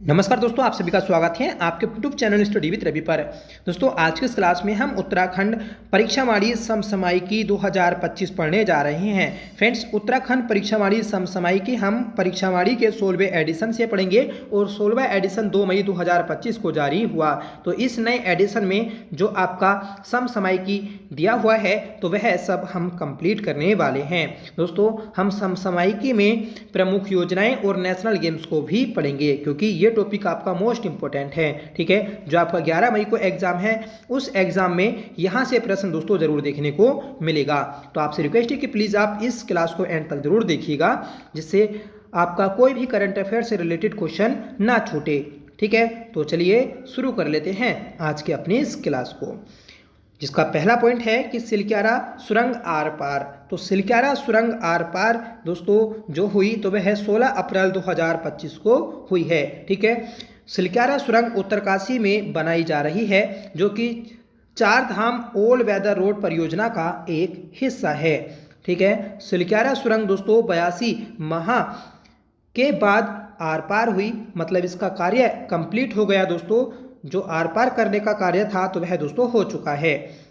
नमस्कार दोस्तों, आप सभी का स्वागत है आपके YouTube channel study with Ravi पर। दोस्तों, आज के इस क्लास में हम उत्तराखंड परीक्षावाणी समसामयिकी 2025 पढ़ने जा रहे हैं। फ्रेंड्स, उत्तराखंड परीक्षावाणी समसामयिकी हम परीक्षावाणी के 16वें एडिशन से पढ़ेंगे और 16वां एडिशन 2 मई 2025 को जारी हुआ। तो इस नए एडिशन में जो आपका समसामयिकी दिया हुआ है तो वह सब हम कंप्लीट करने वाले हैं। दोस्तों, हम समसामयिकी में प्रमुख योजनाएं और नेशनल गेम्स को भी पढ़ेंगे, क्योंकि ये टॉपिक आपका मोस्ट इंपॉर्टेंट है। ठीक है, जो आपका 11 मई को एग्जाम है उस एग्जाम में यहां से प्रश्न दोस्तों जरूर देखने को मिलेगा। तो आपसे रिक्वेस्ट है कि प्लीज आप इस क्लास को एंड तक जरूर देखिएगा, जिससे आपका कोई भी करंट अफेयर से रिलेटेड क्वेश्चन ना छूटे। ठीक है, तो चलिए शुरू कर लेते हैं आज के अपनी इस क्लास को, जिसका पहला पॉइंट है कि सिलक्यारा सुरंग आर पार। तो सिलक्यारा सुरंग आर पार दोस्तों जो हुई तो वह 16 अप्रैल 2025 को हुई है। ठीक है, सिलक्यारा सुरंग उत्तरकाशी में बनाई जा रही है, जो कि चार धाम ऑल वेदर रोड परियोजना का एक हिस्सा है। ठीक है, सिलक्यारा सुरंग दोस्तों 82 माह के बाद आर पार हुई, मतलब इसका कार्य कंप्लीट हो गया। दोस्तों, जो आर पार करने का कार्य था तो वह दोस्तों हो चुका है।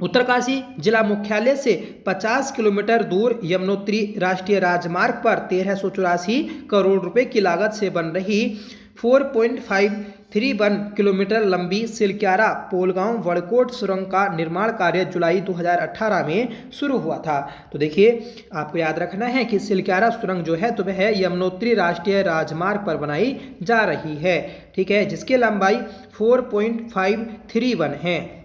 उत्तरकाशी जिला मुख्यालय से 50 किलोमीटर दूर यमुनोत्री राष्ट्रीय राजमार्ग पर 1384 करोड़ रुपए की लागत से बन रही 4.531 किलोमीटर लंबी सिलक्यारा पोलगांव वड़कोट सुरंग का निर्माण कार्य जुलाई 2018 में शुरू हुआ था। तो देखिए, आपको याद रखना है कि सिलक्यारा सुरंग जो है तो वह यमुनोत्री राष्ट्रीय राजमार्ग पर बनाई जा रही है। ठीक है, जिसकी लंबाई 4.531 है।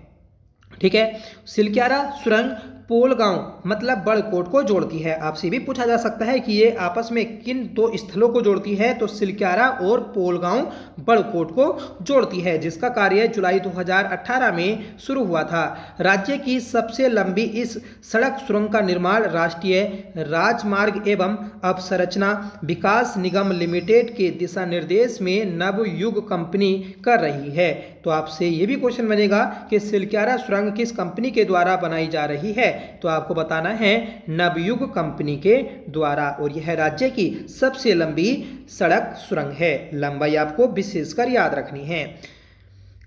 ठीक है, सिलक्यारा सुरंग पोलगांव मतलब बड़कोट को जोड़ती है। आपसे भी पूछा जा सकता है कि ये आपस में किन दो स्थलों को जोड़ती है, तो सिलक्यारा और पोलगांव बड़कोट को जोड़ती है, जिसका कार्य जुलाई 2018 में शुरू हुआ था। राज्य की सबसे लंबी इस सड़क सुरंग का निर्माण राष्ट्रीय राजमार्ग एवं अवसंरचना विकास निगम लिमिटेड के दिशा निर्देश में नवयुग कंपनी कर रही है। तो आपसे ये भी क्वेश्चन बनेगा कि सिलक्यारा सुरंग किस कंपनी के द्वारा बनाई जा रही है, तो आपको बताना है नवयुग कंपनी के द्वारा, और यह राज्य की सबसे लंबी सड़क सुरंग है। लंबाई आपको विशेषकर याद रखनी है।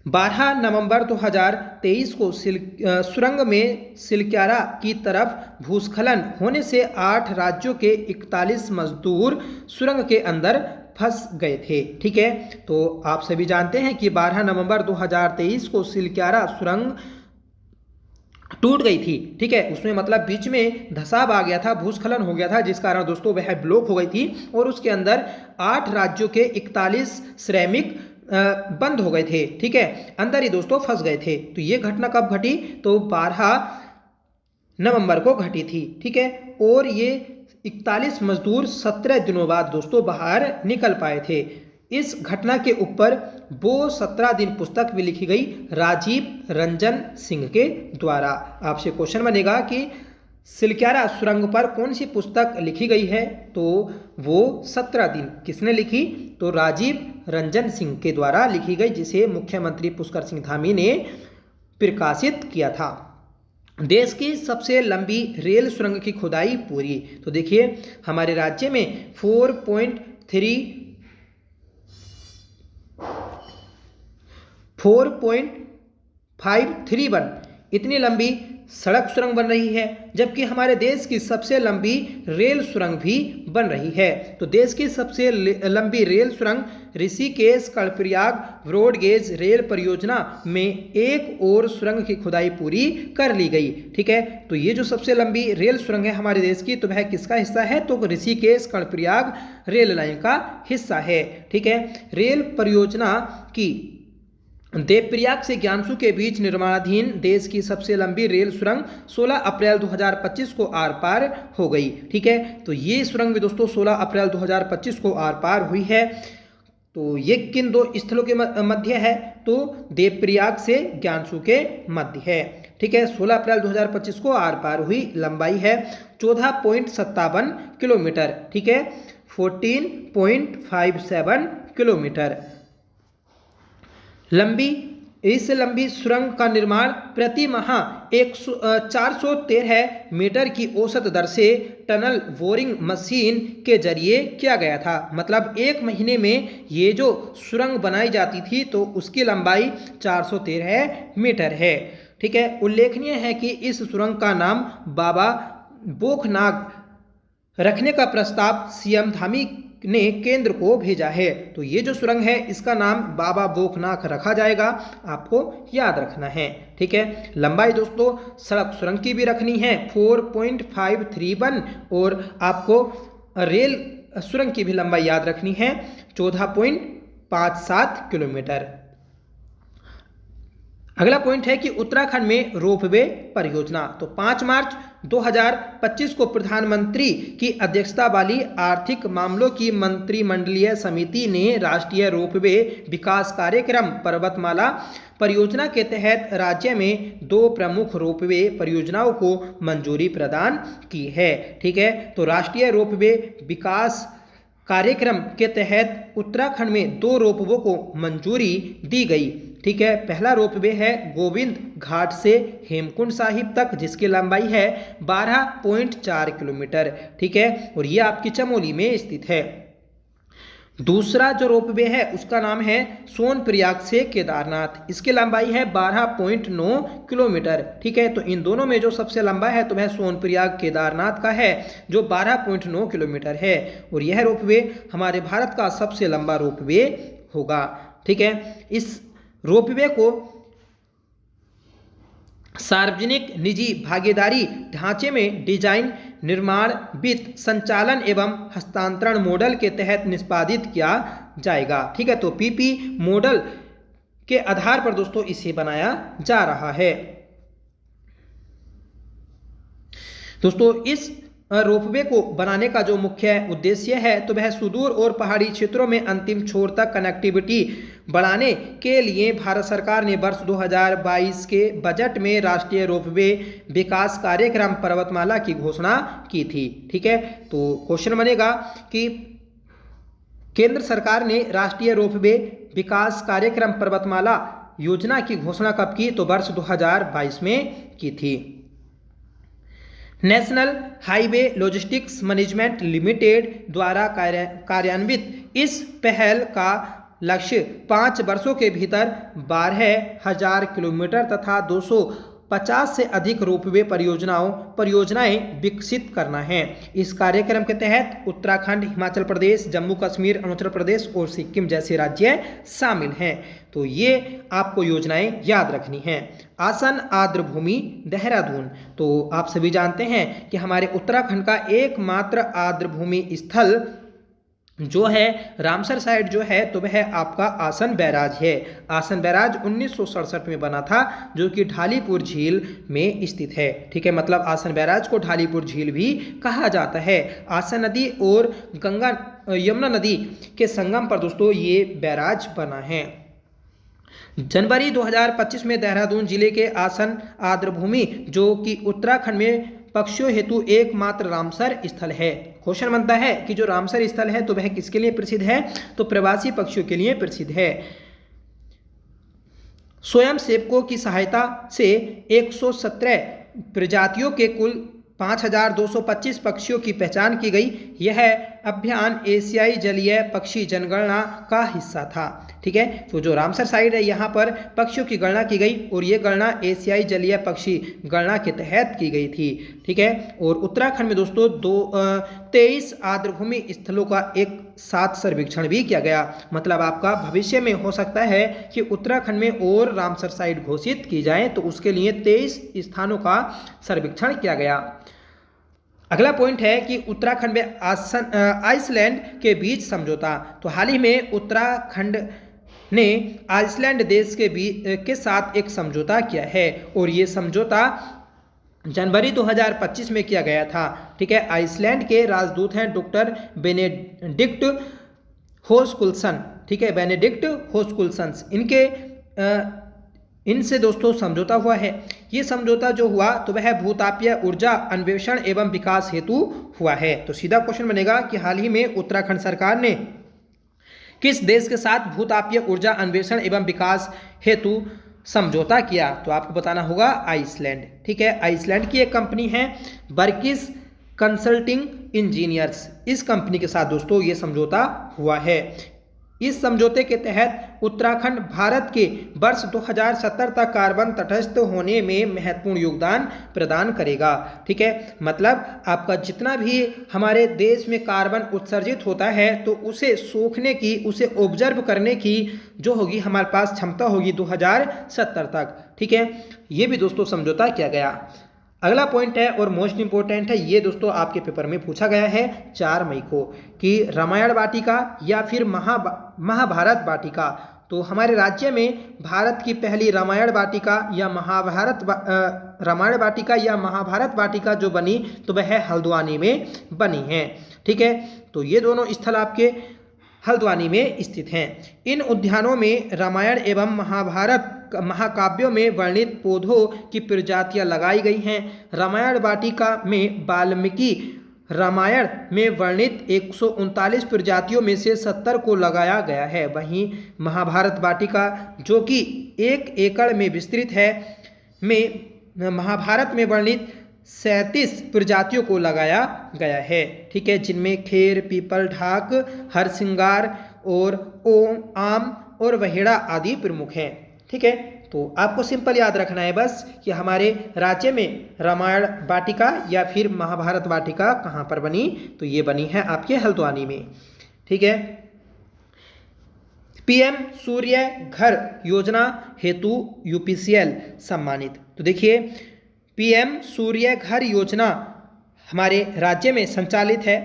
12 नवंबर 2023 को सुरंग में सिलक्यारा की तरफ भूस्खलन होने से 8 राज्यों के 41 मजदूर सुरंग के अंदर फंस गए थे। ठीक है, तो आप सभी जानते हैं कि 12 नवंबर 2023 को सिलक्यारा सुरंग टूट गई थी। ठीक है, उसमें मतलब बीच में धसाव आ गया था, भूस्खलन हो गया था, जिस कारण दोस्तों वह ब्लॉक हो गई थी और उसके अंदर 8 राज्यों के 41 श्रमिक बंद हो गए थे। ठीक है, अंदर ही दोस्तों फंस गए थे। तो ये घटना कब घटी, तो 12 नवंबर को घटी थी। ठीक है, और ये 41 मजदूर 17 दिनों बाद दोस्तों बाहर निकल पाए थे। इस घटना के ऊपर वो 17 दिन पुस्तक भी लिखी गई राजीव रंजन सिंह के द्वारा। आपसे क्वेश्चन बनेगा कि सिलक्यारा सुरंग पर कौन सी पुस्तक लिखी गई है, तो वो 17 दिन किसने लिखी, तो राजीव रंजन सिंह के द्वारा लिखी गई, जिसे मुख्यमंत्री पुष्कर सिंह धामी ने प्रकाशित किया था। देश की सबसे लंबी रेल सुरंग की खुदाई पूरी। तो देखिए, हमारे राज्य में 4.531 इतनी लंबी सड़क सुरंग बन रही है, जबकि हमारे देश की सबसे लंबी रेल सुरंग भी बन रही है। तो देश की सबसे लंबी रेल सुरंग ऋषिकेश कर्णप्रयाग ब्रॉडगेज रेल परियोजना में एक और सुरंग की खुदाई पूरी कर ली गई। ठीक है, तो ये जो सबसे लंबी रेल सुरंग है हमारे देश की, तो वह किसका हिस्सा है, तो ऋषिकेश कर्णप्रयाग रेल लाइन का हिस्सा है। ठीक है, रेल परियोजना की देवप्रयाग से ज्ञानसू के बीच निर्माणाधीन देश की सबसे लंबी रेल सुरंग 16 अप्रैल 2025 को आर पार हो गई। ठीक है, तो ये सुरंग भी दोस्तों 16 अप्रैल 2025 को आर पार हुई है। तो ये किन दो स्थलों के मध्य है, तो देवप्रयाग से ज्ञानसू के मध्य है। ठीक है, 16 अप्रैल 2025 को आर पार हुई। लंबाई है 14.57 किलोमीटर। ठीक है, 14.57 किलोमीटर लंबी इस लंबी सुरंग का निर्माण प्रति माह 413 मीटर की औसत दर से टनल बोरिंग मशीन के जरिए किया गया था। मतलब एक महीने में ये जो सुरंग बनाई जाती थी तो उसकी लंबाई 413 मीटर है। ठीक है, उल्लेखनीय है कि इस सुरंग का नाम बाबा बोखनाग रखने का प्रस्ताव सीएम धामी ने केंद्र को भेजा है। तो ये जो सुरंग है इसका नाम बाबा बोखनाग रखा जाएगा, आपको याद रखना है। ठीक है, लंबाई दोस्तों सड़क सुरंग की भी रखनी है 4.531 और आपको रेल सुरंग की भी लंबाई याद रखनी है 14.57 किलोमीटर। अगला पॉइंट है कि उत्तराखंड में रोपवे परियोजना। तो 5 मार्च 2025 को प्रधानमंत्री की अध्यक्षता वाली आर्थिक मामलों की मंत्रिमंडलीय समिति ने राष्ट्रीय रोपवे विकास कार्यक्रम पर्वतमाला परियोजना के तहत राज्य में 2 प्रमुख रोपवे परियोजनाओं को मंजूरी प्रदान की है। ठीक है, तो राष्ट्रीय रोपवे विकास कार्यक्रम के तहत उत्तराखंड में 2 रोपवे को मंजूरी दी गई। ठीक है, पहला रोपवे है गोविंद घाट से हेमकुंड साहिब तक, जिसकी लंबाई है 12.4 किलोमीटर। ठीक है, और ये आपकी चमोली में स्थित है। दूसरा जो रोपवे है उसका नाम है सोनप्रयाग से केदारनाथ, इसकी लंबाई है 12.9 किलोमीटर। ठीक है, तो इन दोनों में जो सबसे लंबा है तो वह सोनप्रयाग केदारनाथ का है जो 12.9 किलोमीटर है, और यह रोपवे हमारे भारत का सबसे लंबा रोपवे होगा। ठीक है, इस रोपवे को सार्वजनिक निजी भागीदारी ढांचे में डिजाइन, निर्माण, वित्त, संचालन एवं हस्तांतरण मॉडल के तहत निष्पादित किया जाएगा। ठीक है, तो पीपी मॉडल के आधार पर दोस्तों इसे बनाया जा रहा है। दोस्तों इस रोपवे को बनाने का जो मुख्य उद्देश्य है तो वह सुदूर और पहाड़ी क्षेत्रों में अंतिम छोर तक कनेक्टिविटी बढ़ाने के लिए भारत सरकार ने वर्ष 2022 के बजट में राष्ट्रीय रोपवे विकास कार्यक्रम पर्वतमाला की घोषणा की थी। ठीक है, तो क्वेश्चन बनेगा कि केंद्र सरकार ने राष्ट्रीय रोपवे विकास कार्यक्रम पर्वतमाला योजना की घोषणा कब की? तो वर्ष 2022 में की थी। National highway logistics management limited द्वारा कार्यान्वित इस पहल का लक्ष्य 5 वर्षों के भीतर 12,000 किलोमीटर तथा 250 से अधिक रोपवे परियोजनाएं विकसित करना है। इस कार्यक्रम के तहत उत्तराखंड, हिमाचल प्रदेश, जम्मू कश्मीर, अरुणाचल प्रदेश और सिक्किम जैसे राज्य शामिल हैं। तो ये आपको योजनाएं याद रखनी हैं। आसन आर्द्र भूमि देहरादून। तो आप सभी जानते हैं कि हमारे उत्तराखंड का एकमात्र आर्द्र भूमि स्थल जो है रामसर साइड जो है तो वह आपका आसन बैराज है। आसन बैराज 1967 में बना था जो कि ढालीपुर झील में स्थित है। ठीक है, मतलब आसन बैराज को ढालीपुर झील भी कहा जाता है। आसन नदी और गंगा यमुना नदी के संगम पर दोस्तों ये बैराज बना है। जनवरी 2025 में देहरादून जिले के आसन आर्द्र भूमि जो कि उत्तराखंड में पक्षियों हेतु एकमात्र रामसर स्थल है। क्वेश्चन बनता है कि जो रामसर स्थल है तो वह किसके लिए प्रसिद्ध है? तो प्रवासी पक्षियों के लिए प्रसिद्ध है। स्वयं सेवकों की सहायता से 117 प्रजातियों के कुल 5,225 पक्षियों की पहचान की गई। यह अभियान एशियाई जलीय पक्षी जनगणना का हिस्सा था। ठीक है, तो जो रामसर साइड है यहाँ पर पक्षियों की गणना की गई और ये गणना एशियाई जलीय पक्षी गणना के तहत की गई थी। ठीक है, और उत्तराखंड में दोस्तों 23 आर्द्रभूमि स्थलों का एक साथ सर्वेक्षण भी किया गया। मतलब आपका भविष्य में हो सकता है कि उत्तराखंड में और रामसर साइट घोषित की जाए तो उसके लिए 23 स्थानों का सर्वेक्षण किया गया। अगला पॉइंट है कि उत्तराखंड में आइसलैंड के बीच समझौता। तो हाल ही में उत्तराखंड ने आइसलैंड देश के साथ एक समझौता किया है और ये समझौता जनवरी 2025 में किया गया था। ठीक है, आइसलैंड के राजदूत हैं डॉक्टर बेनेडिक्ट होस्कुलसन। ठीक है, बेनेडिक्ट होस्कुलसन इनसे दोस्तों समझौता हुआ है। ये समझौता जो हुआ तो वह भूतापीय ऊर्जा अन्वेषण एवं विकास हेतु हुआ है। तो सीधा क्वेश्चन बनेगा कि हाल ही में उत्तराखंड सरकार ने किस देश के साथ भूतापीय ऊर्जा अन्वेषण एवं विकास हेतु समझौता किया? तो आपको बताना होगा आइसलैंड। ठीक है, आइसलैंड की एक कंपनी है बर्किस कंसल्टिंग इंजीनियर्स, इस कंपनी के साथ दोस्तों ये समझौता हुआ है। इस समझौते के तहत उत्तराखंड भारत के वर्ष 2070 तक कार्बन तटस्थ होने में महत्वपूर्ण योगदान प्रदान करेगा। ठीक है, मतलब आपका जितना भी हमारे देश में कार्बन उत्सर्जित होता है तो उसे सोखने की, उसे ऑब्जर्व करने की जो होगी हमारे पास क्षमता होगी 2070 तक। ठीक है, ये भी दोस्तों समझौता किया गया। अगला पॉइंट है और मोस्ट इंपॉर्टेंट है, ये दोस्तों आपके पेपर में पूछा गया है 4 मई को कि रामायण वाटिका या फिर महाभारत वाटिका। तो हमारे राज्य में भारत की पहली रामायण वाटिका या महाभारत वाटिका जो बनी तो वह हल्द्वानी में बनी है। ठीक है, तो ये दोनों स्थल आपके हल्द्वानी में स्थित हैं। इन उद्यानों में रामायण एवं महाभारत महाकाव्यों में वर्णित पौधों की प्रजातियां लगाई गई हैं। रामायण वाटिका में वाल्मीकि रामायण में वर्णित 139 प्रजातियों में से 70 को लगाया गया है। वहीं महाभारत वाटिका जो कि 1 एकड़ में विस्तृत है में महाभारत में वर्णित 37 प्रजातियों को लगाया गया है। ठीक है, जिनमें खेर, पीपल, ढाक, हरसिंगार और ओम, आम और वहेड़ा आदि प्रमुख हैं। ठीक है, तो आपको सिंपल याद रखना है बस कि हमारे राज्य में रामायण वाटिका या फिर महाभारत वाटिका कहाँ पर बनी, तो ये बनी है आपके हल्द्वानी में। ठीक है, पीएम सूर्य घर योजना हेतु यूपीसीएल सम्मानित। तो देखिए, पीएम सूर्य घर योजना हमारे राज्य में संचालित है,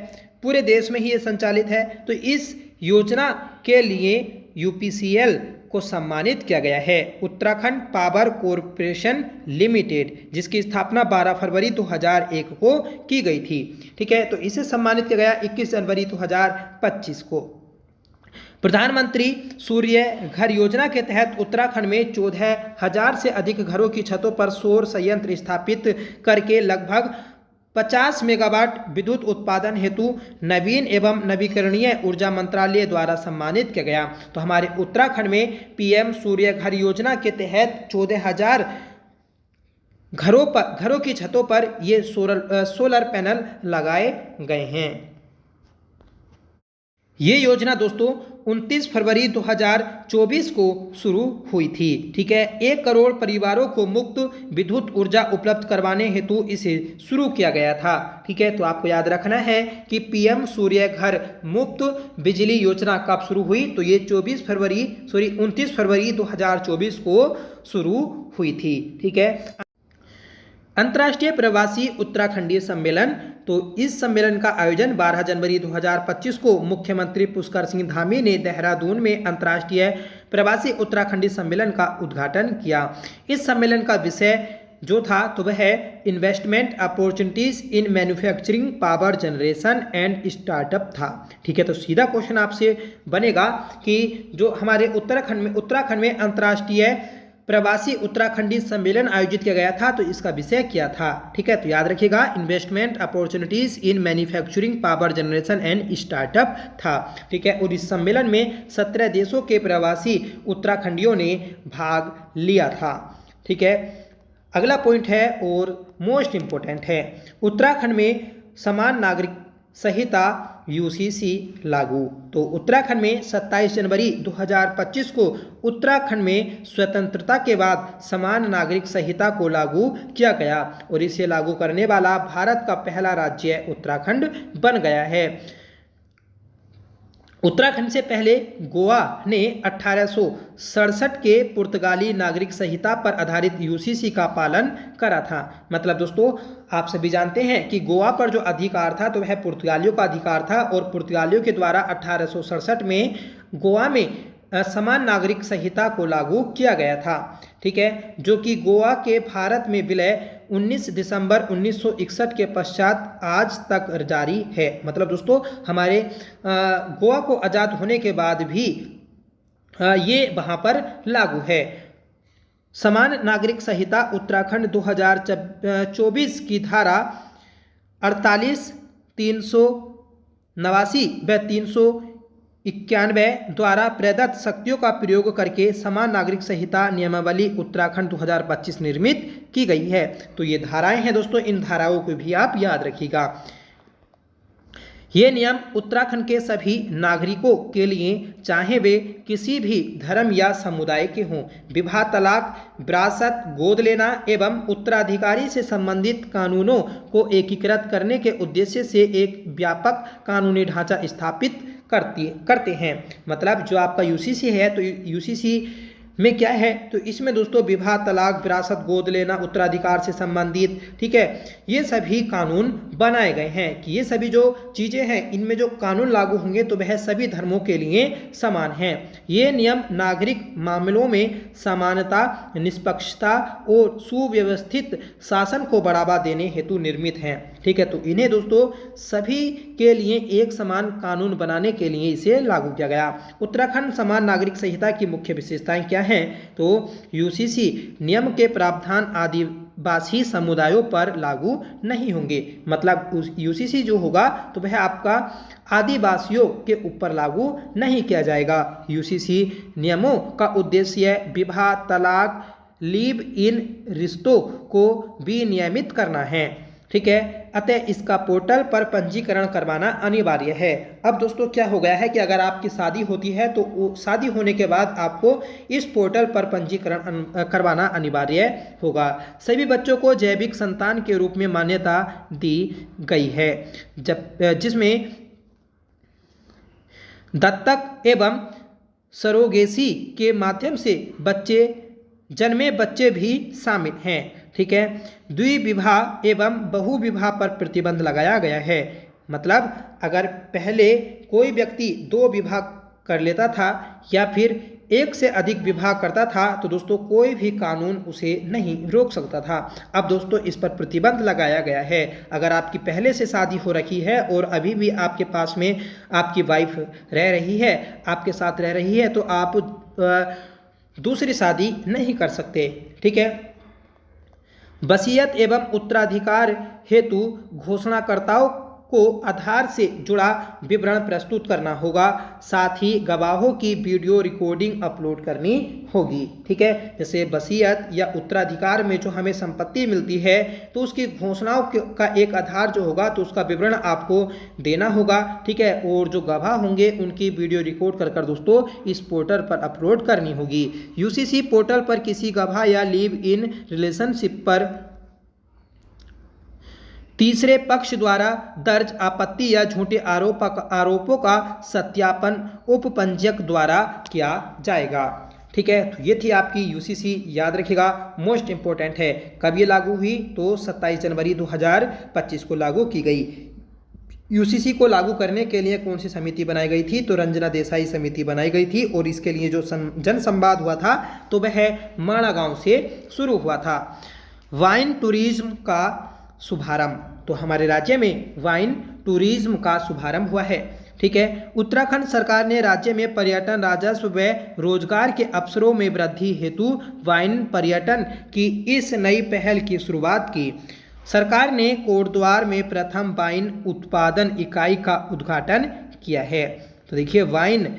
पूरे देश में ही ये संचालित है। तो इस योजना के लिए यूपीसीएल को सम्मानित किया गया है। उत्तराखंड पावर कॉरपोरेशन लिमिटेड, जिसकी स्थापना 12 फरवरी 2001 को की गई थी। ठीक है, तो इसे सम्मानित किया गया 21 जनवरी 2025 को। प्रधानमंत्री सूर्य घर योजना के तहत उत्तराखंड में 14,000 से अधिक घरों की छतों पर सौर संयंत्र स्थापित करके लगभग 50 मेगावाट विद्युत उत्पादन हेतु नवीन एवं नवीकरणीय ऊर्जा मंत्रालय द्वारा सम्मानित किया गया। तो हमारे उत्तराखंड में पीएम सूर्य घर योजना के तहत 14,000 घरों की छतों पर ये सोलर पैनल लगाए गए हैं। ये योजना दोस्तों 29 फरवरी 2024 को शुरू हुई थी। ठीक है, 1 करोड़ परिवारों को मुफ्त विद्युत ऊर्जा उपलब्ध करवाने हेतु इसे शुरू किया गया था। ठीक है, तो आपको याद रखना है कि पीएम सूर्य घर मुफ्त बिजली योजना कब शुरू हुई, तो ये 29 फरवरी 2024 को शुरू हुई थी। ठीक है, अंतर्राष्ट्रीय प्रवासी उत्तराखंडीय सम्मेलन, तो इस सम्मेलन का आयोजन 12 जनवरी 2025 को मुख्यमंत्री पुष्कर सिंह धामी ने देहरादून में अंतर्राष्ट्रीय प्रवासी उत्तराखंडी सम्मेलन का उद्घाटन किया। इस सम्मेलन का विषय जो था तो वह है investment opportunities in manufacturing, power generation and startup था। ठीक है, तो सीधा क्वेश्चन आपसे बनेगा कि जो हमारे उत्तराखंड में अंतर्राष्ट्रीय प्रवासी उत्तराखंडी सम्मेलन आयोजित किया गया था, तो इसका विषय क्या था। ठीक है, तो याद रखिएगा investment opportunities in manufacturing, power generation and startup था। ठीक है, और इस सम्मेलन में 17 देशों के प्रवासी उत्तराखंडियों ने भाग लिया था। ठीक है, अगला पॉइंट है और मोस्ट इंपॉर्टेंट है, उत्तराखंड में समान नागरिक संहिता यूसीसी लागू। तो उत्तराखंड में 27 जनवरी 2025 को उत्तराखंड में स्वतंत्रता के बाद समान नागरिक संहिता को लागू किया गया और इसे लागू करने वाला भारत का पहला राज्य उत्तराखंड बन गया है। उत्तराखंड से पहले गोवा ने 1867 के पुर्तगाली नागरिक संहिता पर आधारित यूसीसी का पालन करा था। मतलब दोस्तों आप सभी जानते हैं कि गोवा पर जो अधिकार था तो वह पुर्तगालियों का अधिकार था और पुर्तगालियों के द्वारा 1867 में गोवा में समान नागरिक संहिता को लागू किया गया था। ठीक है, जो कि गोवा के भारत में विलय 19 दिसंबर 1961 के पश्चात आज तक जारी है। मतलब दोस्तों हमारे गोवा को आज़ाद होने के बाद भी ये वहाँ पर लागू है। समान नागरिक संहिता उत्तराखंड 2024 की धारा 48, 389 व 91 द्वारा प्रदत्त शक्तियों का प्रयोग करके समान नागरिक संहिता नियमावली उत्तराखंड 2025 निर्मित की गई है। तो ये धाराएं हैं दोस्तों, इन धाराओं को भी आप याद रखिएगा। ये नियम उत्तराखंड के सभी नागरिकों के लिए, चाहे वे किसी भी धर्म या समुदाय के हों, विवाह, तलाक, विरासत, गोद लेना एवं उत्तराधिकारी से संबंधित कानूनों को एकीकृत करने के उद्देश्य से एक व्यापक कानूनी ढांचा स्थापित करते हैं। मतलब जो आपका यूसीसी है, तो यूसीसी में क्या है, तो इसमें दोस्तों विवाह, तलाक, विरासत, गोद लेना, उत्तराधिकार से संबंधित, ठीक है, ये सभी कानून बनाए गए हैं कि ये सभी जो चीज़ें हैं, इनमें जो कानून लागू होंगे तो वह सभी धर्मों के लिए समान हैं। ये नियम नागरिक मामलों में समानता, निष्पक्षता और सुव्यवस्थित शासन को बढ़ावा देने हेतु निर्मित हैं। ठीक है, तो इन्हें दोस्तों सभी के लिए एक समान कानून बनाने के लिए इसे लागू किया गया। उत्तराखंड समान नागरिक संहिता की मुख्य विशेषताएं क्या हैं, तो यूसीसी नियम के प्रावधान आदिवासी समुदायों पर लागू नहीं होंगे। मतलब यूसीसी जो होगा तो वह आपका आदिवासियों के ऊपर लागू नहीं किया जाएगा। यूसीसी नियमों का उद्देश्य विवाह, तलाक, लिव इन रिश्तों को विनियमित करना है। ठीक है, अतः इसका पोर्टल पर पंजीकरण करवाना अनिवार्य है। अब दोस्तों क्या हो गया है कि अगर आपकी शादी होती है तो शादी होने के बाद आपको इस पोर्टल पर पंजीकरण करवाना अनिवार्य होगा। सभी बच्चों को जैविक संतान के रूप में मान्यता दी गई है, जिसमें दत्तक एवं सरोगेसी के माध्यम से जन्मे बच्चे भी शामिल हैं। ठीक है, द्विविवाह एवं बहुविवाह पर प्रतिबंध लगाया गया है। मतलब अगर पहले कोई व्यक्ति 2 विवाह कर लेता था या फिर 1 से अधिक विवाह करता था तो दोस्तों कोई भी कानून उसे नहीं रोक सकता था। अब दोस्तों इस पर प्रतिबंध लगाया गया है। अगर आपकी पहले से शादी हो रखी है और अभी भी आपके पास में आपकी वाइफ रह रही है, आपके साथ रह रही है, तो आप दूसरी शादी नहीं कर सकते। ठीक है, वसीयत एवं उत्तराधिकार हेतु घोषणाकर्ताओं को आधार से जुड़ा विवरण प्रस्तुत करना होगा। साथ ही गवाहों की वीडियो रिकॉर्डिंग अपलोड करनी होगी। ठीक है, जैसे वसीयत या उत्तराधिकार में जो हमें संपत्ति मिलती है तो उसकी घोषणाओं का एक आधार जो होगा तो उसका विवरण आपको देना होगा। ठीक है, और जो गवाह होंगे उनकी वीडियो रिकॉर्ड कर दोस्तों इस पोर्टल पर अपलोड करनी होगी। यूसीसी पोर्टल पर किसी गवाह या लिव इन रिलेशनशिप पर तीसरे पक्ष द्वारा दर्ज आपत्ति या झूठे आरोपों का सत्यापन उपपंजीयक द्वारा किया जाएगा। ठीक है, तो ये थी आपकी यूसीसी, याद रखिएगा, मोस्ट इंपॉर्टेंट है। कब ये लागू हुई, तो 27 जनवरी 2025 को लागू की गई। यूसीसी को लागू करने के लिए कौन सी समिति बनाई गई थी, तो रंजना देसाई समिति बनाई गई थी और इसके लिए जो जन संवाद हुआ था तो वह माणा गांव से शुरू हुआ था। वाइन टूरिज्म का शुभारंभ, तो हमारे राज्य में वाइन टूरिज्म का शुभारंभ हुआ है। ठीक है, उत्तराखंड सरकार ने राज्य में पर्यटन राजस्व व रोजगार के अवसरों में वृद्धि हेतु वाइन पर्यटन की इस नई पहल की शुरुआत की। सरकार ने कोटद्वार में प्रथम वाइन उत्पादन इकाई का उद्घाटन किया है। तो देखिए, वाइन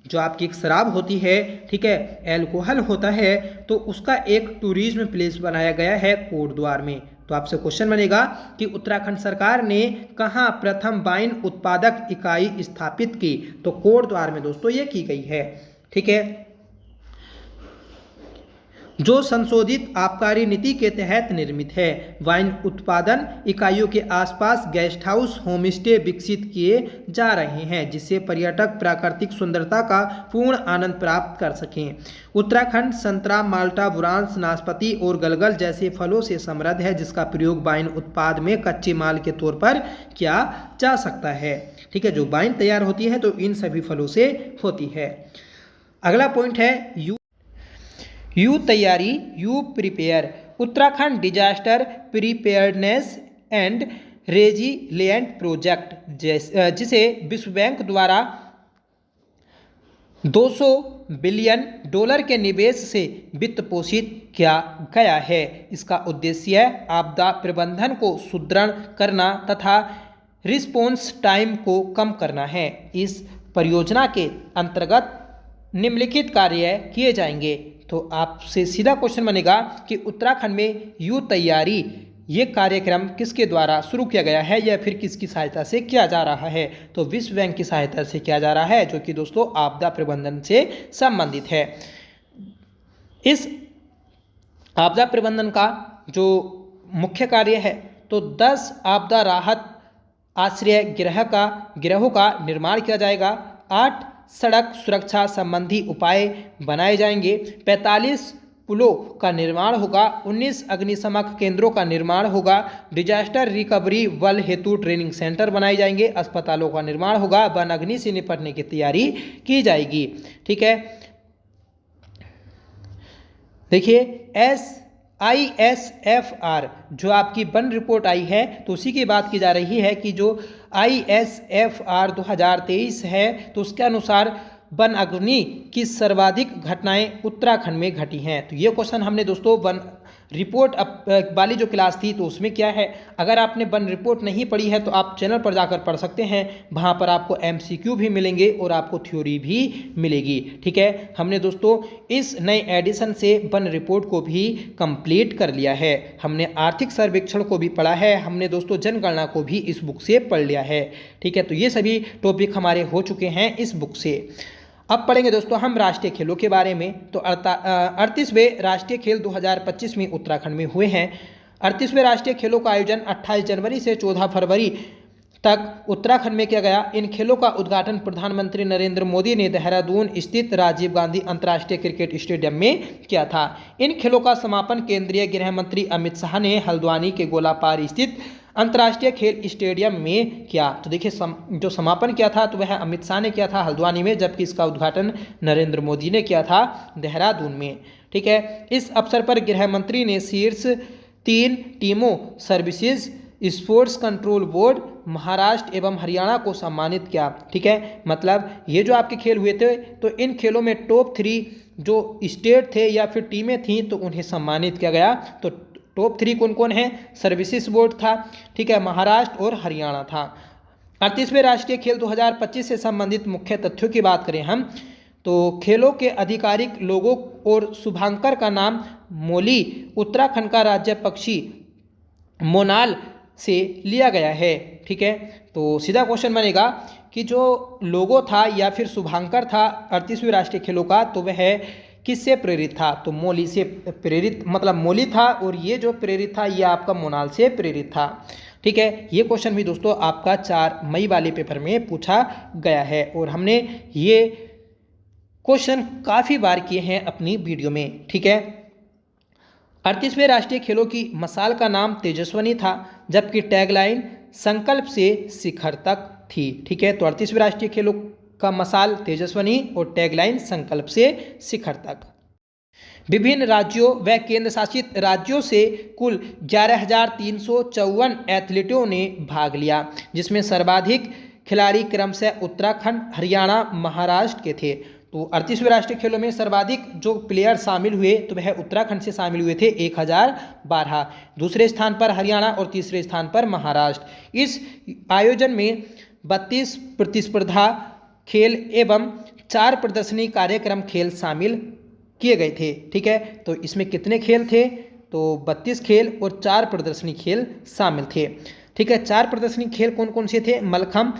जो आपकी एक शराब होती है, ठीक है, एल्कोहल होता है, तो उसका एक टूरिज्म प्लेस बनाया गया है कोटद्वार में। तो आपसे क्वेश्चन बनेगा कि उत्तराखंड सरकार ने कहां प्रथम वाइन उत्पादक इकाई स्थापित की, तो कोटद्वार में दोस्तों ये की गई है। ठीक है, जो संशोधित आबकारी नीति के तहत निर्मित है। वाइन उत्पादन इकाइयों के आसपास गेस्ट हाउस, होम स्टे विकसित किए जा रहे हैं, जिससे पर्यटक प्राकृतिक सुंदरता का पूर्ण आनंद प्राप्त कर सकें। उत्तराखंड संतरा, माल्टा, बुरांस, नाशपाती और गलगल जैसे फलों से समृद्ध है, जिसका प्रयोग वाइन उत्पाद में कच्चे माल के तौर पर किया जा सकता है। ठीक है, जो वाइन तैयार होती है तो इन सभी फलों से होती है। अगला पॉइंट है यू तैयारी, you prepare. Uttarakhand disaster preparedness and resilient project, जिसे विश्व बैंक द्वारा $200 बिलियन के निवेश से वित्त पोषित किया गया है। इसका उद्देश्य आपदा प्रबंधन को सुदृढ़ करना तथा रिस्पॉन्स टाइम को कम करना है। इस परियोजना के अंतर्गत निम्नलिखित कार्य किए जाएंगे। तो आपसे सीधा क्वेश्चन बनेगा कि उत्तराखंड में यूथ तैयारी ये कार्यक्रम किसके द्वारा शुरू किया गया है या फिर किसकी सहायता से किया जा रहा है? तो विश्व बैंक की सहायता से किया जा रहा है, जो कि दोस्तों आपदा प्रबंधन से संबंधित है। इस आपदा प्रबंधन का जो मुख्य कार्य है तो 10 आपदा राहत आश्रय गृहों का निर्माण किया जाएगा, 8 सड़क सुरक्षा संबंधी उपाय बनाए जाएंगे, 45 पुलों का निर्माण होगा, 19 अग्निशमन केंद्रों का निर्माण होगा, डिजास्टर रिकवरी बल हेतु ट्रेनिंग सेंटर बनाए जाएंगे, अस्पतालों का निर्माण होगा, वन अग्नि से निपटने की तैयारी की जाएगी। ठीक है, देखिए ISFR जो आपकी वन रिपोर्ट आई है तो उसी की बात की जा रही है कि जो ISFR 2023 है तो उसके अनुसार वन अग्नि की सर्वाधिक घटनाएं उत्तराखंड में घटी हैं। तो ये क्वेश्चन हमने दोस्तों वन रिपोर्ट वाली जो क्लास थी तो उसमें क्या है, अगर आपने वन रिपोर्ट नहीं पढ़ी है तो आप चैनल पर जाकर पढ़ सकते हैं, वहाँ पर आपको MCQ भी मिलेंगे और आपको थ्योरी भी मिलेगी। ठीक है, हमने दोस्तों इस नए एडिशन से वन रिपोर्ट को भी कंप्लीट कर लिया है, हमने आर्थिक सर्वेक्षण को भी पढ़ा है, हमने दोस्तों जनगणना को भी इस बुक से पढ़ लिया है। ठीक है, तो ये सभी टॉपिक हमारे हो चुके हैं इस बुक से। अब पढ़ेंगे दोस्तों हम राष्ट्रीय खेलों के बारे में। तो 38वें राष्ट्रीय खेल 2025 में उत्तराखंड में हुए हैं। 38वें राष्ट्रीय खेलों का आयोजन 28 जनवरी से 14 फरवरी तक उत्तराखंड में किया गया। इन खेलों का उद्घाटन प्रधानमंत्री नरेंद्र मोदी ने देहरादून स्थित राजीव गांधी अंतर्राष्ट्रीय क्रिकेट स्टेडियम में किया था। इन खेलों का समापन केंद्रीय गृह मंत्री अमित शाह ने हल्द्वानी के गोलापार स्थित अंतर्राष्ट्रीय खेल स्टेडियम में किया। तो देखिए जो समापन किया था तो वह अमित शाह ने किया था हल्द्वानी में, जबकि इसका उद्घाटन नरेंद्र मोदी ने किया था देहरादून में। ठीक है, इस अवसर पर गृह मंत्री ने शीर्ष 3 टीमों services sports control board Maharashtra एवं हरियाणा को सम्मानित किया। ठीक है, मतलब ये जो आपके खेल हुए थे तो इन खेलों में टॉप 3 जो स्टेट थे या फिर टीमें थीं तो उन्हें सम्मानित किया गया। तो टॉप 3 कौन कौन है? सर्विसेज बोर्ड था, ठीक है, महाराष्ट्र और हरियाणा था। 38वें राष्ट्रीय खेल 2025 से संबंधित मुख्य तथ्यों की बात करें हम तो खेलों के आधिकारिक लोगों और शुभांकर का नाम मोली उत्तराखंड का राज्य पक्षी मोनाल से लिया गया है। ठीक है, तो सीधा क्वेश्चन बनेगा कि जो लोगो था या फिर शुभांकर था 38वें राष्ट्रीय खेलों का तो वह किससे प्रेरित था? तो मोली से प्रेरित, मतलब मोली था, और ये जो प्रेरित था ये आपका मोनाल से प्रेरित था। ठीक है, ये क्वेश्चन भी दोस्तों आपका 4 मई वाले पेपर में पूछा गया है और हमने ये क्वेश्चन काफ़ी बार किए हैं अपनी वीडियो में। ठीक है, 38वें राष्ट्रीय खेलों की मशाल का नाम तेजस्विनी था, जबकि टैगलाइन संकल्प से शिखर तक थी। ठीक है, तो 38वें राष्ट्रीय खेलों का मशाल तेजस्विनी और टैगलाइन संकल्प से शिखर तक। विभिन्न राज्यों व केंद्र शासित राज्यों से कुल 11,354 एथलीटों ने भाग लिया, जिसमें सर्वाधिक खिलाड़ी क्रमशः उत्तराखंड, हरियाणा, महाराष्ट्र के थे। तो 38वें राष्ट्रीय खेलों में सर्वाधिक जो प्लेयर शामिल हुए तो वह उत्तराखंड से शामिल हुए थे 1012, दूसरे स्थान पर हरियाणा और तीसरे स्थान पर महाराष्ट्र। इस आयोजन में 32 प्रतिस्पर्धा खेल एवं 4 प्रदर्शनी कार्यक्रम खेल शामिल किए गए थे। ठीक है, तो इसमें कितने खेल थे? तो 32 खेल और 4 प्रदर्शनी खेल शामिल थे। ठीक है, 4 प्रदर्शनी खेल कौन कौन से थे? मलखम,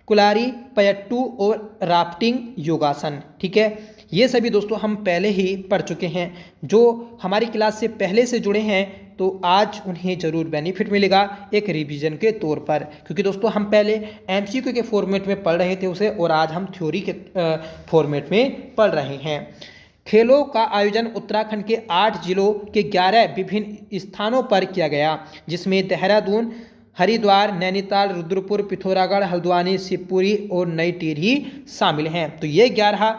कुलारी, पयट्टू और राफ्टिंग, योगासन। ठीक है, ये सभी दोस्तों हम पहले ही पढ़ चुके हैं। जो हमारी क्लास से पहले से जुड़े हैं तो आज उन्हें ज़रूर बेनिफिट मिलेगा एक रिवीजन के तौर पर, क्योंकि दोस्तों हम पहले MCQ के फॉर्मेट में पढ़ रहे थे उसे और आज हम थ्योरी के फॉर्मेट में पढ़ रहे हैं। खेलों का आयोजन उत्तराखंड के 8 जिलों के 11 विभिन्न स्थानों पर किया गया, जिसमें देहरादून, हरिद्वार, नैनीताल, रुद्रपुर, पिथौरागढ़, हल्द्वानी, शिवपुरी और नई टिहरी शामिल हैं। तो ये 11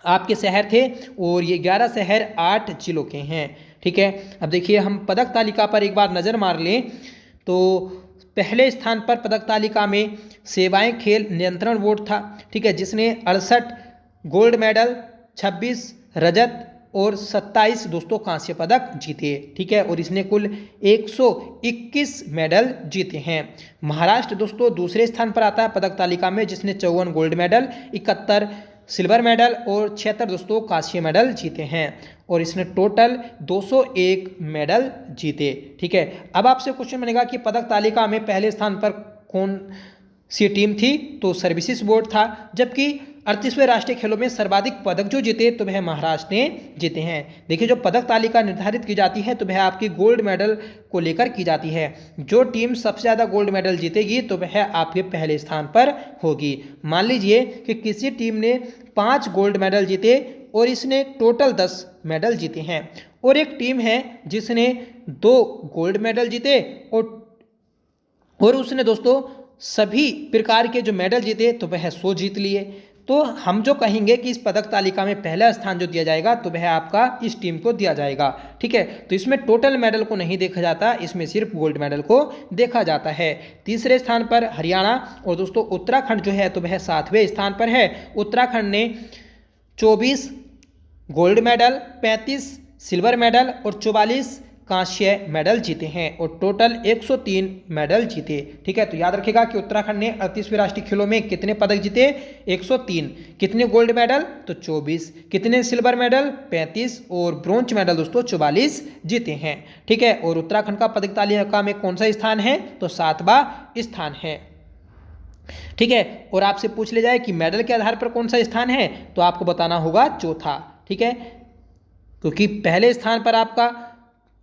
आपके शहर थे और ये 11 शहर 8 जिलों के हैं। ठीक है, अब देखिए हम पदक तालिका पर एक बार नज़र मार लें तो पहले स्थान पर पदक तालिका में सेवाएं खेल नियंत्रण बोर्ड था। ठीक है, जिसने 68 गोल्ड मेडल, 26 रजत और 27 दोस्तों कांस्य पदक जीते। ठीक है, और इसने कुल 121 मेडल जीते हैं। महाराष्ट्र दोस्तों दूसरे स्थान पर आता है पदक तालिका में, जिसने 54 गोल्ड मेडल, 71 सिल्वर मेडल और 76 दोस्तों कांस्य मेडल जीते हैं, और इसने टोटल 201 मेडल जीते। ठीक है, अब आपसे क्वेश्चन बनेगा कि पदक तालिका में पहले स्थान पर कौन सी टीम थी, तो सर्विसेज बोर्ड था। जबकि 38वें राष्ट्रीय खेलों में सर्वाधिक पदक जो जीते तो वह महाराष्ट्र ने जीते हैं। देखिए, जो पदक तालिका निर्धारित की जाती है तो वह आपकी गोल्ड मेडल को लेकर की जाती है। जो टीम सबसे ज़्यादा गोल्ड मेडल जीतेगी तो वह आपके पहले स्थान पर होगी। मान लीजिए कि किसी टीम ने 5 गोल्ड मेडल जीते और इसने टोटल 10 मेडल जीते हैं, और एक टीम है जिसने 2 गोल्ड मेडल जीते और उसने दोस्तों सभी प्रकार के जो मेडल जीते तो वह 100 जीत लिए। तो हम जो कहेंगे कि इस पदक तालिका में पहला स्थान जो दिया जाएगा तो वह आपका इस टीम को दिया जाएगा। ठीक है, तो इसमें टोटल मेडल को नहीं देखा जाता, इसमें सिर्फ गोल्ड मेडल को देखा जाता है। तीसरे स्थान पर हरियाणा, और दोस्तों उत्तराखंड जो है तो वह 7वें स्थान पर है। उत्तराखंड ने 24 गोल्ड मेडल, 35 सिल्वर मेडल और 44 कांस्य मेडल जीते हैं, और टोटल 103 मेडल जीते। ठीक है, तो याद रखिएगा कि उत्तराखंड ने 38वें राष्ट्रीय खेलों में कितने पदक जीते, 103। कितने गोल्ड मेडल, तो 24। कितने सिल्वर मेडल, 35, और ब्रोंज मेडल दोस्तों 44 जीते हैं। ठीक है, और उत्तराखंड का पदक तालिका में कौन सा स्थान है, तो 7वां स्थान है। ठीक है, और आपसे पूछ ले जाए कि मेडल के आधार पर कौन सा स्थान है, तो आपको बताना होगा चौथा। ठीक है, क्योंकि पहले स्थान पर आपका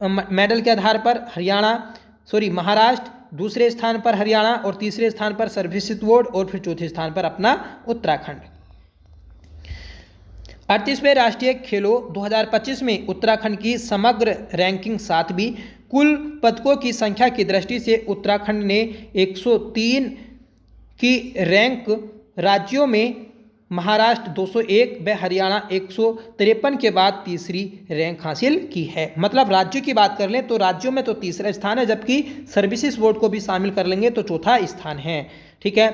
मेडल के आधार पर महाराष्ट्र, दूसरे स्थान पर हरियाणा, और तीसरे स्थान पर सर्विसेज बोर्ड, और फिर चौथे स्थान पर अपना उत्तराखंड। 38वें राष्ट्रीय खेलों 2025 में उत्तराखंड की समग्र रैंकिंग 7वीं। कुल पदकों की संख्या की दृष्टि से उत्तराखंड ने 103 की रैंक, राज्यों में महाराष्ट्र 201 व हरियाणा 153 के बाद तीसरी रैंक हासिल की है। मतलब राज्यों की बात कर लें तो राज्यों में तो तीसरा स्थान है, जबकि सर्विसेज बोर्ड को भी शामिल कर लेंगे तो चौथा स्थान है। ठीक है,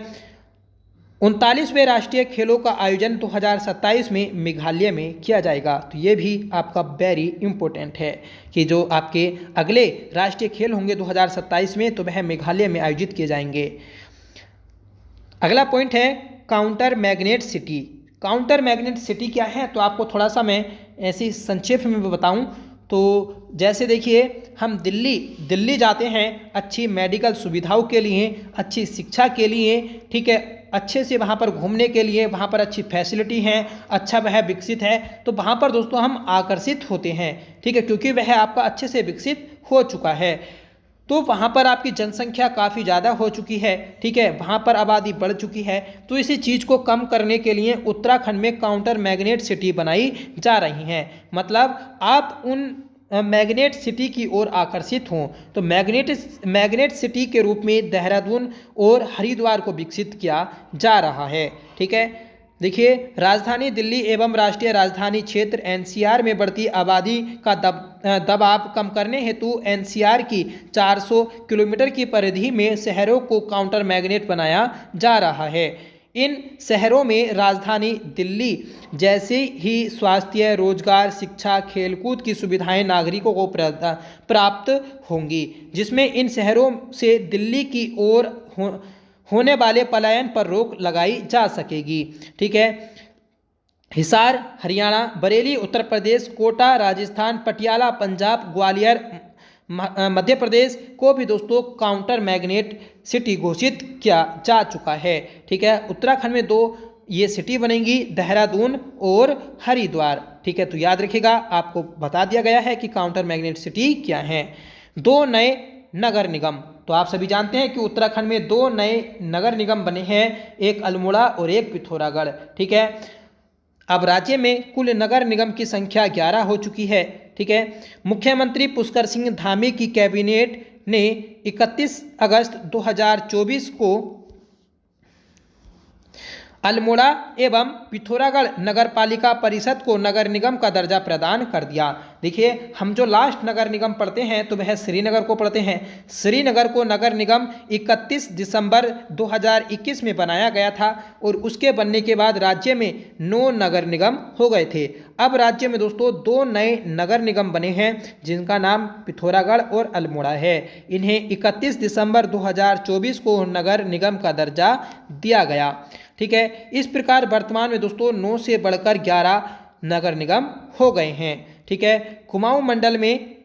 39वें राष्ट्रीय खेलों का आयोजन 2027 में मेघालय में किया जाएगा। तो ये भी आपका वेरी इंपॉर्टेंट है कि जो आपके अगले राष्ट्रीय खेल होंगे 2027 में तो वह मेघालय में आयोजित किए जाएंगे। अगला पॉइंट है counter magnet city. Counter magnet city क्या है, तो आपको थोड़ा सा मैं ऐसी संक्षेप में बताऊं तो जैसे देखिए, हम दिल्ली जाते हैं अच्छी मेडिकल सुविधाओं के लिए, अच्छी शिक्षा के लिए। ठीक है, अच्छे से वहाँ पर घूमने के लिए, वहाँ पर अच्छी फैसिलिटी है, अच्छा वह विकसित है, तो वहाँ पर दोस्तों हम आकर्षित होते हैं। ठीक है, क्योंकि वह आपका अच्छे से विकसित हो चुका है, तो वहाँ पर आपकी जनसंख्या काफ़ी ज़्यादा हो चुकी है। ठीक है, वहाँ पर आबादी बढ़ चुकी है, तो इसी चीज़ को कम करने के लिए उत्तराखंड में काउंटर मैग्नेट सिटी बनाई जा रही हैं। मतलब आप उन मैग्नेट सिटी की ओर आकर्षित हों, तो मैग्नेट सिटी के रूप में देहरादून और हरिद्वार को विकसित किया जा रहा है। ठीक है, देखिए, राजधानी दिल्ली एवं राष्ट्रीय राजधानी क्षेत्र एनसीआर में बढ़ती आबादी का दबाव कम करने हेतु एनसीआर की 400 किलोमीटर की परिधि में शहरों को काउंटर मैग्नेट बनाया जा रहा है। इन शहरों में राजधानी दिल्ली जैसे ही स्वास्थ्य, रोजगार, शिक्षा, खेलकूद की सुविधाएं नागरिकों को प्राप्त होंगी, जिसमें इन शहरों से दिल्ली की ओर होने वाले पलायन पर रोक लगाई जा सकेगी। ठीक है, हिसार हरियाणा, बरेली उत्तर प्रदेश, कोटा राजस्थान, पटियाला पंजाब, ग्वालियर मध्य प्रदेश को भी दोस्तों काउंटर मैग्नेट सिटी घोषित किया जा चुका है। ठीक है, उत्तराखंड में 2 ये सिटी बनेंगी, देहरादून और हरिद्वार। ठीक है, तो याद रखिएगा, आपको बता दिया गया है कि काउंटर मैग्नेट सिटी क्या है। 2 नए नगर निगम, तो आप सभी जानते हैं कि उत्तराखंड में 2 नए नगर निगम बने हैं, एक अल्मोड़ा और एक पिथौरागढ़। ठीक है, अब राज्य में कुल नगर निगम की संख्या 11 हो चुकी है। ठीक है, मुख्यमंत्री पुष्कर सिंह धामी की कैबिनेट ने 31 अगस्त 2024 को अल्मोड़ा एवं पिथौरागढ़ नगर पालिका परिषद को नगर निगम का दर्जा प्रदान कर दिया। देखिए हम जो लास्ट नगर निगम पढ़ते हैं तो वह श्रीनगर को पढ़ते हैं। श्रीनगर को नगर निगम 31 दिसंबर 2021 में बनाया गया था और उसके बनने के बाद राज्य में 9 नगर निगम हो गए थे। अब राज्य में दोस्तों 2 नए नगर निगम बने हैं जिनका नाम पिथौरागढ़ और अल्मोड़ा है। इन्हें 31 दिसंबर 2024 को नगर निगम का दर्जा दिया गया। ठीक है, इस प्रकार वर्तमान में दोस्तों 9 से बढ़कर 11 नगर निगम हो गए हैं। ठीक है, कुमाऊं मंडल में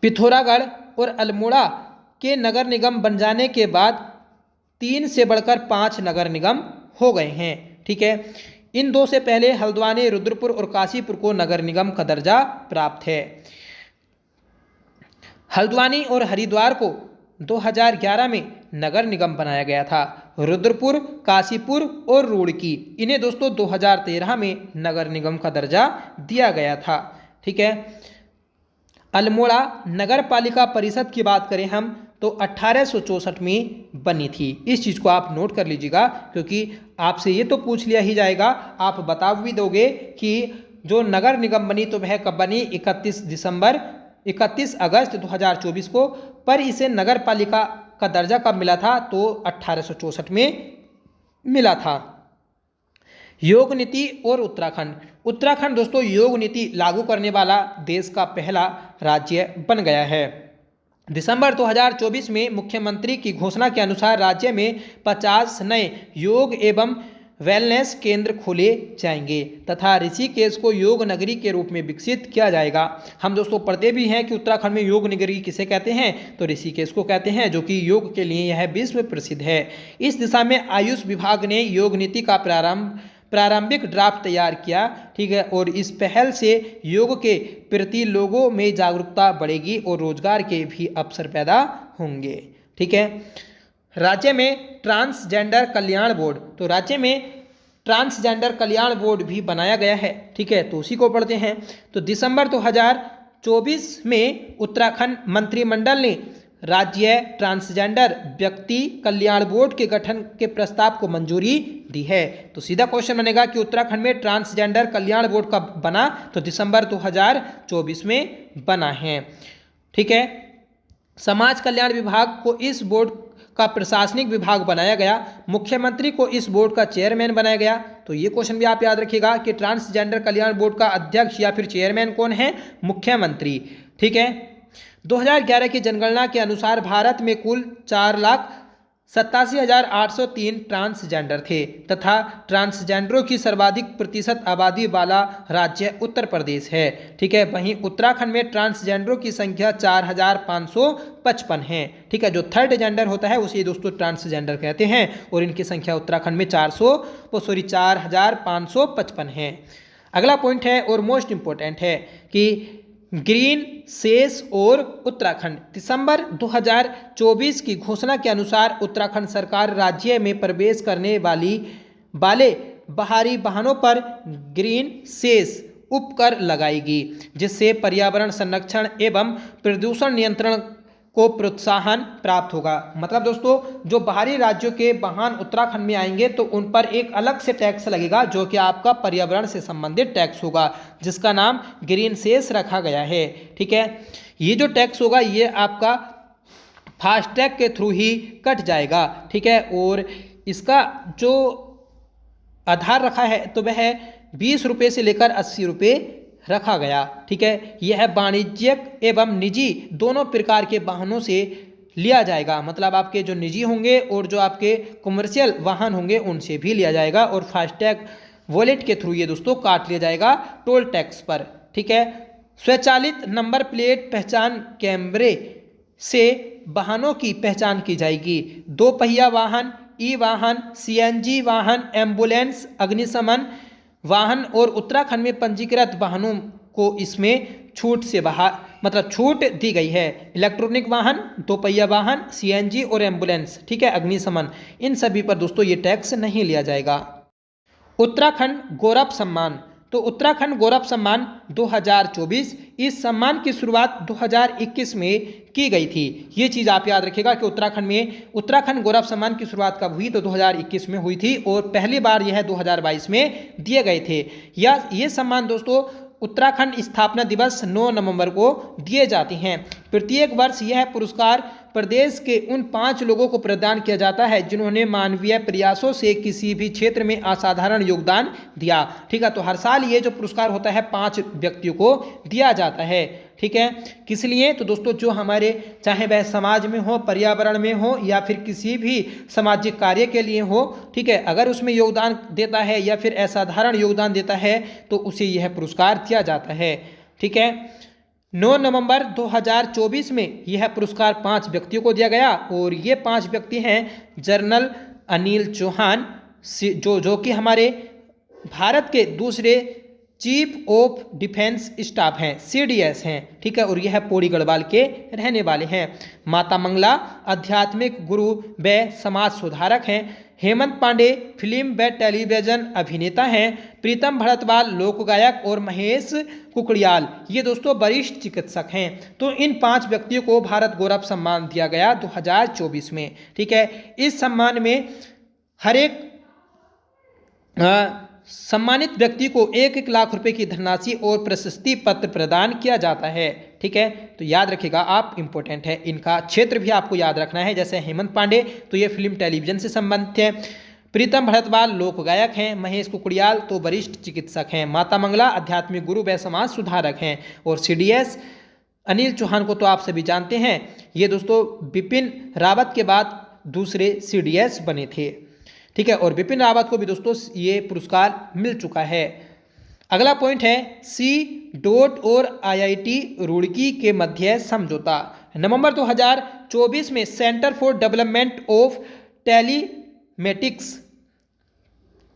पिथौरागढ़ और अल्मोड़ा के नगर निगम बन जाने के बाद 3 से बढ़कर 5 नगर निगम हो गए हैं। ठीक है, इन 2 से पहले हल्द्वानी, रुद्रपुर और काशीपुर को नगर निगम का दर्जा प्राप्त है। हल्द्वानी और हरिद्वार को 2011 में नगर निगम बनाया गया था। रुद्रपुर, काशीपुर और रुड़की इन्हें दोस्तों 2013 में नगर निगम का दर्जा दिया गया था। ठीक है, अल्मोड़ा नगर पालिका परिषद की बात करें हम तो 1864 में बनी थी। इस चीज़ को आप नोट कर लीजिएगा क्योंकि आपसे ये तो पूछ लिया ही जाएगा, आप बता भी दोगे कि जो नगर निगम बनी तो वह कब बनी, 31 अगस्त 2024 को, पर इसे नगर पालिका का दर्जा कब मिला था तो 1864 में मिला था। योग नीति और उत्तराखंड। उत्तराखंड दोस्तों योग नीति लागू करने वाला देश का पहला राज्य बन गया है। दिसंबर 2024 में मुख्यमंत्री की घोषणा के अनुसार राज्य में 50 नए योग एवं वेलनेस केंद्र खोले जाएंगे तथा ऋषिकेश को योग नगरी के रूप में विकसित किया जाएगा। हम दोस्तों पढ़ते भी हैं कि उत्तराखंड में योग नगरी किसे कहते हैं तो ऋषिकेश को कहते हैं, जो कि योग के लिए यह विश्व प्रसिद्ध है। इस दिशा में आयुष विभाग ने योग नीति का प्रारंभिक ड्राफ्ट तैयार किया। ठीक है, और इस पहल से योग के प्रति लोगों में जागरूकता बढ़ेगी और रोजगार के भी अवसर पैदा होंगे। ठीक है, राज्य में ट्रांसजेंडर कल्याण बोर्ड, तो राज्य में ट्रांसजेंडर कल्याण बोर्ड भी बनाया गया है। ठीक है, तो उसी को पढ़ते हैं। तो दिसंबर 2024 में उत्तराखंड मंत्रिमंडल ने राज्य ट्रांसजेंडर व्यक्ति कल्याण बोर्ड के गठन के प्रस्ताव को मंजूरी दी है। तो सीधा क्वेश्चन बनेगा कि उत्तराखंड में ट्रांसजेंडर कल्याण बोर्ड कब बना तो दिसंबर 2024 में बना है। ठीक है, समाज कल्याण विभाग को इस बोर्ड का प्रशासनिक विभाग बनाया गया। मुख्यमंत्री को इस बोर्ड का चेयरमैन बनाया गया। तो ये क्वेश्चन भी आप याद रखिएगा कि ट्रांसजेंडर कल्याण बोर्ड का अध्यक्ष या फिर चेयरमैन कौन है, मुख्यमंत्री। ठीक है, 2011 की जनगणना के अनुसार भारत में कुल 4,87,803 ट्रांसजेंडर थे तथा ट्रांसजेंडरों की सर्वाधिक प्रतिशत आबादी वाला राज्य उत्तर प्रदेश है। ठीक है, वहीं उत्तराखंड में ट्रांसजेंडरों की संख्या 4,555 है। ठीक है, जो थर्ड जेंडर होता है उसे दोस्तों ट्रांसजेंडर कहते हैं और इनकी संख्या उत्तराखंड में 4,555 है। अगला पॉइंट है और मोस्ट इंपॉर्टेंट है कि ग्रीन सेस और उत्तराखंड। दिसंबर 2024 की घोषणा के अनुसार उत्तराखंड सरकार राज्य में प्रवेश करने वाले बाहरी वाहनों पर ग्रीन सेस उपकर लगाएगी, जिससे पर्यावरण संरक्षण एवं प्रदूषण नियंत्रण को प्रोत्साहन प्राप्त होगा। मतलब दोस्तों जो बाहरी राज्यों के वाहन उत्तराखंड में आएंगे तो उन पर एक अलग से टैक्स लगेगा जो कि आपका पर्यावरण से संबंधित टैक्स होगा, जिसका नाम ग्रीन सेस रखा गया है। ठीक है, ये जो टैक्स होगा ये आपका फास्टैग के थ्रू ही कट जाएगा। ठीक है, और इसका जो आधार रखा है तो वह 20 रुपये से लेकर 80 रुपये रखा गया। ठीक है, यह वाणिज्यिक एवं निजी दोनों प्रकार के वाहनों से लिया जाएगा। मतलब आपके जो निजी होंगे और जो आपके कमर्शियल वाहन होंगे उनसे भी लिया जाएगा और फास्टैग वॉलेट के थ्रू ये दोस्तों काट लिया जाएगा टोल टैक्स पर। ठीक है, स्वचालित नंबर प्लेट पहचान कैमरे से वाहनों की पहचान की जाएगी। 2 पहिया वाहन, ई वाहन, CNG वाहन, एम्बुलेंस, अग्निशमन वाहन और उत्तराखंड में पंजीकृत वाहनों को इसमें छूट दी गई है। इलेक्ट्रॉनिक वाहन, 2 पहिया वाहन, CNG और एम्बुलेंस, ठीक है, अग्निशमन, इन सभी पर दोस्तों ये टैक्स नहीं लिया जाएगा। उत्तराखंड गौरव सम्मान, तो उत्तराखंड गौरव सम्मान 2024, इस सम्मान की शुरुआत 2021 में की गई थी। ये चीज़ आप याद रखिएगा कि उत्तराखंड गौरव सम्मान की शुरुआत कब हुई तो 2021 में हुई थी और पहली बार यह 2022 में दिए गए थे। ये सम्मान दोस्तों उत्तराखंड स्थापना दिवस 9 नवंबर को दिए जाते हैं। प्रत्येक वर्ष यह पुरस्कार प्रदेश के उन 5 लोगों को प्रदान किया जाता है जिन्होंने मानवीय प्रयासों से किसी भी क्षेत्र में असाधारण योगदान दिया। ठीक है, तो हर साल ये जो पुरस्कार होता है 5 व्यक्तियों को दिया जाता है। ठीक है, किस लिए? तो दोस्तों जो हमारे चाहे वह समाज में हो, पर्यावरण में हो या फिर किसी भी सामाजिक कार्य के लिए हो, ठीक है, अगर उसमें योगदान देता है या फिर असाधारण योगदान देता है तो उसे यह पुरस्कार दिया जाता है। ठीक है, 9 नवंबर 2024 में यह पुरस्कार 5 व्यक्तियों को दिया गया और ये 5 व्यक्ति हैं जनरल अनिल चौहान, जो कि हमारे भारत के दूसरे चीफ ऑफ डिफेंस स्टाफ हैं, CDS हैं। ठीक है, और यह पौड़ी गढ़वाल के रहने वाले हैं। माता मंगला आध्यात्मिक गुरु व समाज सुधारक हैं। हेमंत पांडे फिल्म व टेलीविजन अभिनेता हैं। प्रीतम भरतवाल लोक गायक और महेश कुकड़ियाल ये दोस्तों वरिष्ठ चिकित्सक हैं। तो इन 5 व्यक्तियों को भारत गौरव सम्मान दिया गया 2024 में। ठीक है, इस सम्मान में हर एक सम्मानित व्यक्ति को 1-1 लाख रुपए की धनराशि और प्रशस्ति पत्र प्रदान किया जाता है। ठीक है, तो याद रखिएगा आप, इंपॉर्टेंट है। इनका क्षेत्र भी आपको याद रखना है। जैसे हेमंत पांडे तो ये फिल्म टेलीविजन से संबंधित है। प्रीतम भरतवाल लोक गायक हैं। महेश कुकड़ियाल तो वरिष्ठ चिकित्सक हैं। माता मंगला आध्यात्मिक गुरु व समाज सुधारक हैं। और CDS अनिल चौहान को तो आप सभी जानते हैं, ये दोस्तों बिपिन रावत के बाद दूसरे CDS बने थे। ठीक है, और बिपिन रावत को भी दोस्तों ये पुरस्कार मिल चुका है। अगला पॉइंट है C.DOT और IIT रुड़की के मध्य समझौता। नवंबर 2024 में centre for development of telematics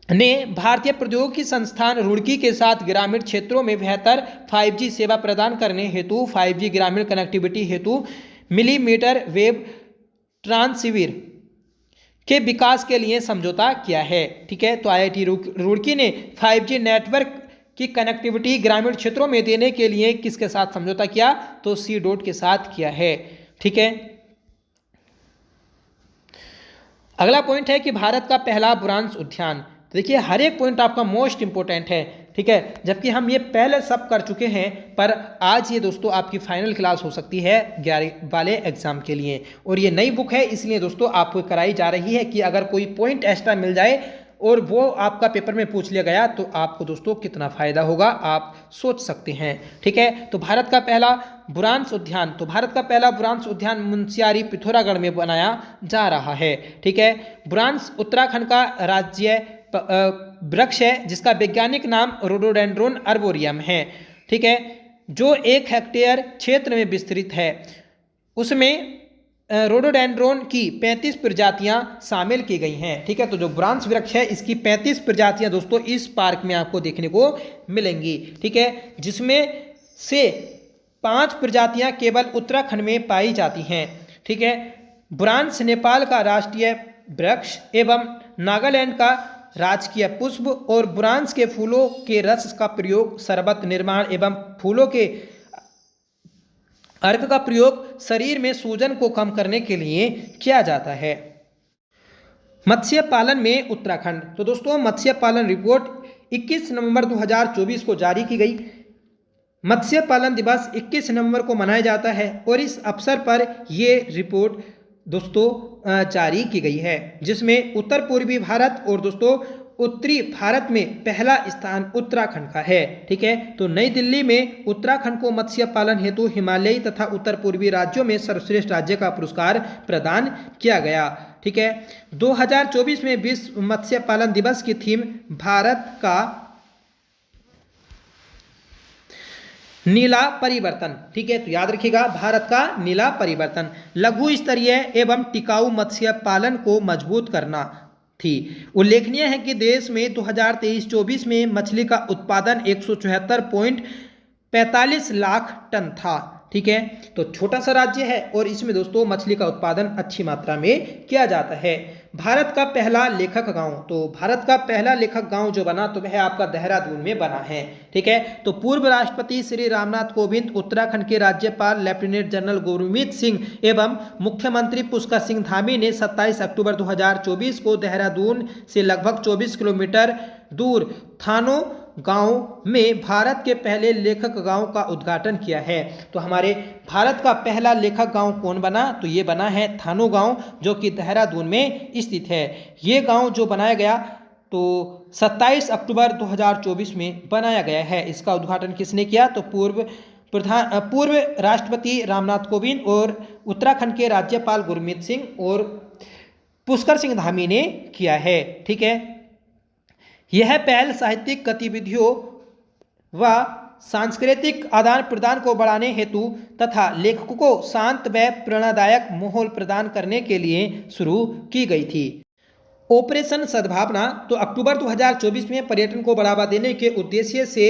ने भारतीय प्रौद्योगिकी संस्थान रुड़की के साथ ग्रामीण क्षेत्रों में बेहतर 5G सेवा प्रदान करने हेतु 5G ग्रामीण कनेक्टिविटी हेतु मिलीमीटर वेव ट्रांसीवर के विकास के लिए समझौता किया है। ठीक है, तो IIT रुड़की ने 5G नेटवर्क की कनेक्टिविटी ग्रामीण क्षेत्रों में देने के लिए किसके साथ समझौता किया? तो C.DOT के साथ किया है। ठीक है, अगला पॉइंट है कि भारत का पहला बुरांश उद्यान। देखिए हर एक पॉइंट आपका मोस्ट इंपॉर्टेंट है। ठीक है, जबकि हम ये पहले सब कर चुके हैं, पर आज ये दोस्तों आपकी फाइनल क्लास हो सकती है 11 वाले एग्जाम के लिए। और ये नई बुक है, इसलिए दोस्तों आपको कराई जा रही है कि अगर कोई पॉइंट एक्स्ट्रा मिल जाए और वो आपका पेपर में पूछ लिया गया तो आपको दोस्तों कितना फायदा होगा आप सोच सकते हैं। ठीक है, तो भारत का पहला बुरांश उद्यान, तो भारत का पहला बुरांश उद्यान मुंशियारी पिथौरागढ़ में बनाया जा रहा है। ठीक है, बुरांश उत्तराखंड का राज्य वृक्ष है जिसका वैज्ञानिक नाम रोडोडेंड्रोन अर्बोरियम है। ठीक है, जो 1 हेक्टेयर क्षेत्र में विस्तृत है। उसमें रोडोडेंड्रोन की 35 प्रजातियां शामिल की गई हैं। ठीक है, तो जो बुरांश वृक्ष है इसकी 35 प्रजातियां दोस्तों इस पार्क में आपको देखने को मिलेंगी। ठीक है, जिसमें से 5 प्रजातियां केवल उत्तराखंड में पाई जाती हैं। ठीक है, बुरांश नेपाल का राष्ट्रीय वृक्ष एवं नागालैंड का राजकीय पुष्प और बुरांश के फूलों के रस का प्रयोग शरबत निर्माण एवं फूलों के अर्क का प्रयोग शरीर में सूजन को कम करने के लिए किया जाता है। मत्स्य पालन में उत्तराखंड, तो दोस्तों मत्स्य पालन रिपोर्ट 21 नवंबर 2024 को जारी की गई। मत्स्य पालन दिवस 21 नवंबर को मनाया जाता है और इस अवसर पर ये रिपोर्ट दोस्तों जारी की गई है, जिसमें उत्तर पूर्वी भारत और दोस्तों उत्तरी भारत में पहला स्थान उत्तराखंड का है। ठीक है, तो नई दिल्ली में उत्तराखंड को मत्स्य पालन हेतु हिमालयी तथा उत्तर पूर्वी राज्यों में सर्वश्रेष्ठ राज्य का पुरस्कार प्रदान किया गया। ठीक है, 2024 में विश्व मत्स्य पालन दिवस की थीम भारत का नीला परिवर्तन। ठीक है, तो याद रखिएगा भारत का नीला परिवर्तन, लघु स्तरीय एवं टिकाऊ मत्स्य पालन को मजबूत करना थी। उल्लेखनीय है कि देश में 2023-24 में मछली का उत्पादन 174.45 लाख टन था। ठीक है, तो छोटा सा राज्य है और इसमें दोस्तों मछली का उत्पादन अच्छी मात्रा में किया जाता है। भारत का पहला लेखक गांव, तो भारत का पहला लेखक गांव जो बना तो वह आपका देहरादून में बना है। ठीक है, तो पूर्व राष्ट्रपति श्री रामनाथ कोविंद, उत्तराखंड के राज्यपाल लेफ्टिनेंट जनरल गुरमीत सिंह एवं मुख्यमंत्री पुष्कर सिंह धामी ने 27 अक्टूबर 2024 को देहरादून से लगभग 24 किलोमीटर दूर थानो गांव में भारत के पहले लेखक गांव का उद्घाटन किया है? तो हमारे भारत का पहला लेखक गांव कौन बना? तो ये बना है थानो गांव, जो कि देहरादून में स्थित है। ये गांव जो बनाया गया तो 27 अक्टूबर 2024 में बनाया गया है। इसका उद्घाटन किसने किया? तो पूर्व राष्ट्रपति रामनाथ कोविंद और उत्तराखंड के राज्यपाल गुरमीत सिंह और पुष्कर सिंह धामी ने किया है। ठीक है, यह पहल साहित्यिक गतिविधियों व सांस्कृतिक आदान प्रदान को बढ़ाने हेतु तथा लेखकों को शांत व प्रेरणादायक माहौल प्रदान करने के लिए शुरू की गई थी। ऑपरेशन सद्भावना, तो अक्टूबर 2024 में पर्यटन को बढ़ावा देने के उद्देश्य से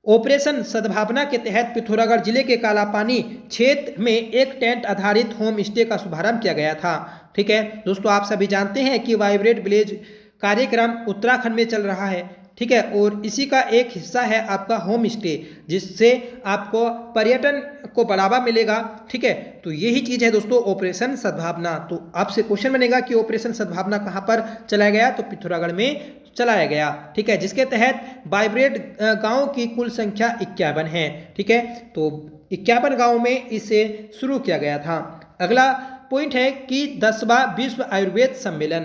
ऑपरेशन सद्भावना के तहत पिथौरागढ़ जिले के कालापानी क्षेत्र में एक टेंट आधारित होम स्टे का शुभारंभ किया गया था। ठीक है दोस्तों, आप सभी जानते हैं कि वाइब्रेंट विलेज कार्यक्रम उत्तराखंड में चल रहा है। ठीक है, और इसी का एक हिस्सा है आपका होम स्टे, जिससे आपको पर्यटन को बढ़ावा मिलेगा। ठीक है, तो यही चीज़ है दोस्तों ऑपरेशन सद्भावना। तो आपसे क्वेश्चन बनेगा कि ऑपरेशन सद्भावना कहाँ पर चलाया गया? तो पिथौरागढ़ में चलाया गया। ठीक है, जिसके तहत वाइब्रेंट गाँव की कुल संख्या 51 है। ठीक है, तो 51 गाँव में इसे शुरू किया गया था। अगला पॉइंट है कि 10वां विश्व आयुर्वेद सम्मेलन।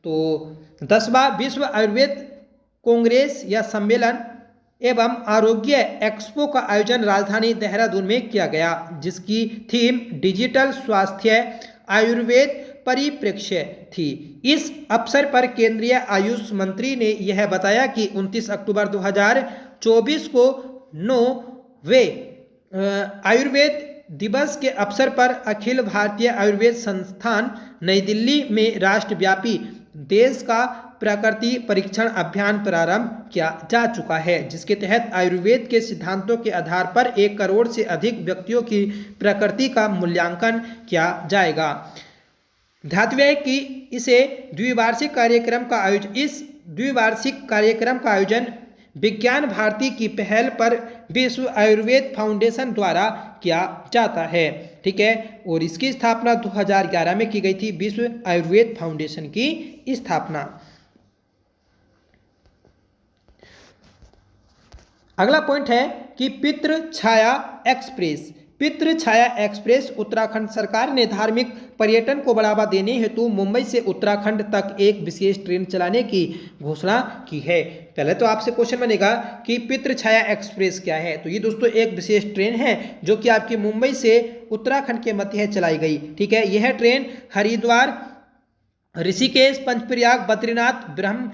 तो 10वां विश्व आयुर्वेद कांग्रेस या सम्मेलन एवं आरोग्य एक्सपो का आयोजन राजधानी देहरादून में किया गया, जिसकी थीम डिजिटल स्वास्थ्य आयुर्वेद परिप्रेक्ष्य थी। इस अवसर पर केंद्रीय आयुष मंत्री ने यह बताया कि 29 अक्टूबर 2024 को 9वें आयुर्वेद दिवस के अवसर पर अखिल भारतीय आयुर्वेद संस्थान नई दिल्ली में राष्ट्रव्यापी देश का प्रकृति परीक्षण अभियान प्रारंभ किया जा चुका है, जिसके तहत आयुर्वेद के सिद्धांतों के आधार पर 1 करोड़ से अधिक व्यक्तियों की प्रकृति का मूल्यांकन किया जाएगा। ध्यातव्य है कि इस द्विवार्षिक कार्यक्रम का आयोजन विज्ञान भारती की पहल पर विश्व आयुर्वेद फाउंडेशन द्वारा किया जाता है। ठीक है, और इसकी स्थापना 2011 में की गई थी, विश्व आयुर्वेद फाउंडेशन की स्थापना। अगला पॉइंट है कि पितृ छाया एक्सप्रेस। पितृ छाया एक्सप्रेस उत्तराखंड सरकार ने धार्मिक पर्यटन को बढ़ावा देने हेतु मुंबई से उत्तराखंड तक एक विशेष ट्रेन चलाने की घोषणा की है। पहले तो आपसे क्वेश्चन बनेगा कि पितृ छाया एक्सप्रेस क्या है? तो ये दोस्तों एक विशेष ट्रेन है जो कि आपकी मुंबई से उत्तराखंड के मध्य चलाई गई। ठीक है, यह ट्रेन हरिद्वार, ऋषिकेश, पंचप्रयाग, बद्रीनाथ, ब्रह्म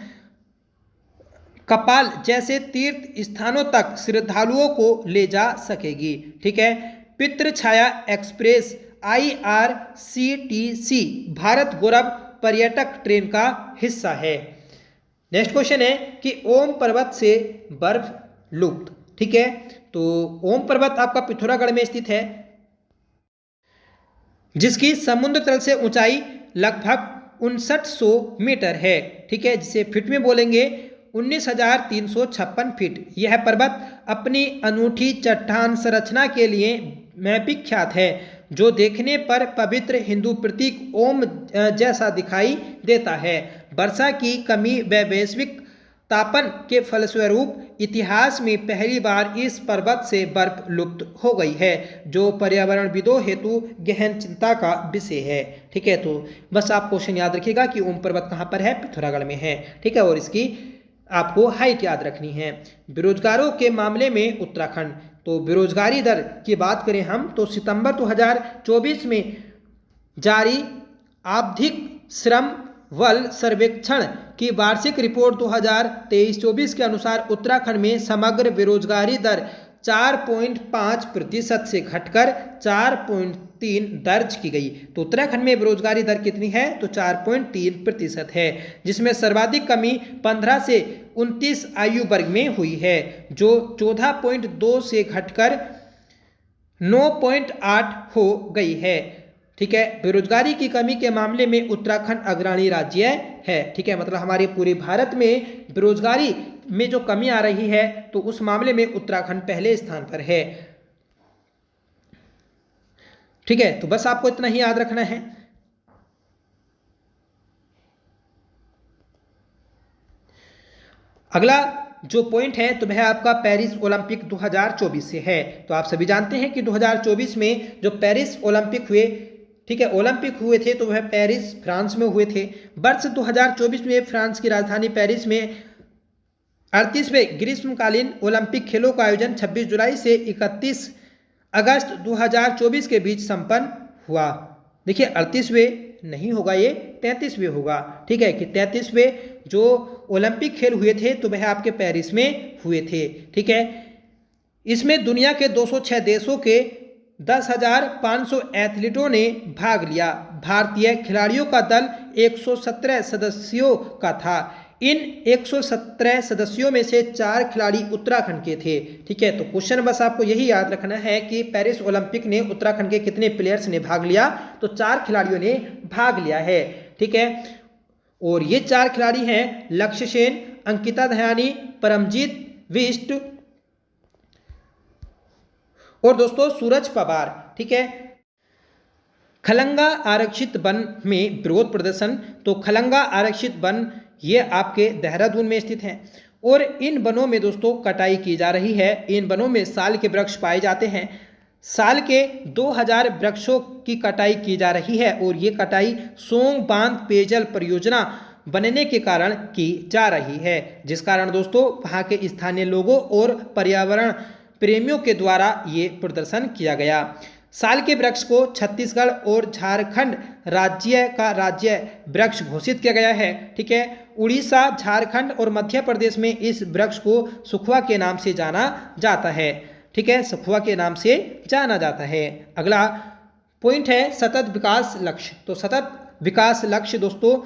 कपाल जैसे तीर्थ स्थानों तक श्रद्धालुओं को ले जा सकेगी। ठीक है, पितृ छाया एक्सप्रेस IRCTC भारत गौरव पर्यटक ट्रेन का हिस्सा है। नेक्स्ट क्वेश्चन है कि ओम पर्वत से बर्फ लुप्त। ठीक है, तो ओम पर्वत आपका पिथौरागढ़ में स्थित है, जिसकी समुद्र तल से ऊंचाई लगभग 5900 मीटर है। ठीक है, जिसे फीट में बोलेंगे 19,356 फीट। यह पर्वत अपनी अनूठी चट्टान संरचना के लिए विख्यात है, जो देखने पर पवित्र हिंदू प्रतीक ओम जैसा दिखाई देता है। वर्षा की कमी व वैश्विक तापन के फलस्वरूप इतिहास में पहली बार इस पर्वत से बर्फ लुप्त हो गई है, जो पर्यावरणविदों हेतु गहन चिंता का विषय है। ठीक है, तो बस आप क्वेश्चन याद रखिएगा कि ओम पर्वत कहाँ पर है? पिथौरागढ़ में है। ठीक है, और इसकी आपको हाइट याद रखनी है। बेरोजगारों के मामले में उत्तराखंड, तो बेरोजगारी दर की बात करें हम तो सितंबर 2024 में जारी आवधिक श्रम बल सर्वेक्षण की वार्षिक रिपोर्ट 2023-24 के अनुसार उत्तराखंड में समग्र बेरोजगारी दर 4.5% से घटकर 4.3 दर्ज की गई। तो उत्तराखंड में बेरोजगारी दर कितनी है? तो 4.3% है, जिसमें सर्वाधिक कमी 15 से 29 आयु वर्ग में हुई है, जो 14.2 से घटकर 9.8 हो गई है। ठीक है, बेरोजगारी की कमी के मामले में उत्तराखंड अग्रणी राज्य है। ठीक है, मतलब हमारे पूरे भारत में बेरोजगारी में जो कमी आ रही है तो उस मामले में उत्तराखंड पहले स्थान पर है। ठीक है, तो बस आपको इतना ही याद रखना है। अगला जो पॉइंट है तो वह आपका पेरिस ओलंपिक 2024 से है। तो आप सभी जानते हैं कि 2024 में जो पेरिस ओलंपिक हुए, ठीक है, ओलंपिक हुए थे तो वह पेरिस फ्रांस में हुए थे। वर्ष 2024 में फ्रांस की राजधानी पेरिस में 38वें ग्रीष्मकालीन ओलंपिक खेलों का आयोजन 26 जुलाई से 31 अगस्त 2024 के बीच संपन्न हुआ। देखिए 38वें नहीं होगा, ये 33वें होगा, ठीक है, कि 33वें जो ओलंपिक खेल हुए थे तो वह आपके पेरिस में हुए थे, ठीक है। इसमें दुनिया के 206 देशों के 10,500 एथलीटों ने भाग लिया। भारतीय खिलाड़ियों का दल 117 सदस्यों का था। इन 117 सदस्यों में से 4 खिलाड़ी उत्तराखंड के थे, ठीक है। तो क्वेश्चन बस आपको यही याद रखना है कि पेरिस ओलंपिक ने उत्तराखंड के कितने प्लेयर्स ने भाग लिया, तो 4 खिलाड़ियों ने भाग लिया है, ठीक है। और ये 4 खिलाड़ी हैं लक्ष्य सेन, अंकिता दयानी, परमजीत बिष्ट और दोस्तों सूरज पवार, ठीक है। खलंगा आरक्षित वन में विरोध प्रदर्शन, तो खलंगा आरक्षित वन ये आपके देहरादून में स्थित हैं और इन वनों में दोस्तों कटाई की जा रही है। इन वनों में साल के वृक्ष पाए जाते हैं। साल के 2000 वृक्षों की कटाई की जा रही है और ये कटाई सोंग बांध पेयजल परियोजना बनने के कारण की जा रही है, जिस कारण दोस्तों वहाँ के स्थानीय लोगों और पर्यावरण प्रेमियों के द्वारा ये प्रदर्शन किया गया। साल के वृक्ष को छत्तीसगढ़ और झारखंड राज्य का राज्य वृक्ष घोषित किया गया है, ठीक है। उड़ीसा, झारखंड और मध्य प्रदेश में इस वृक्ष को सुखवा के नाम से जाना जाता है, ठीक है, सुखवा के नाम से जाना जाता है। अगला पॉइंट है सतत विकास लक्ष्य। तो सतत विकास लक्ष्य दोस्तों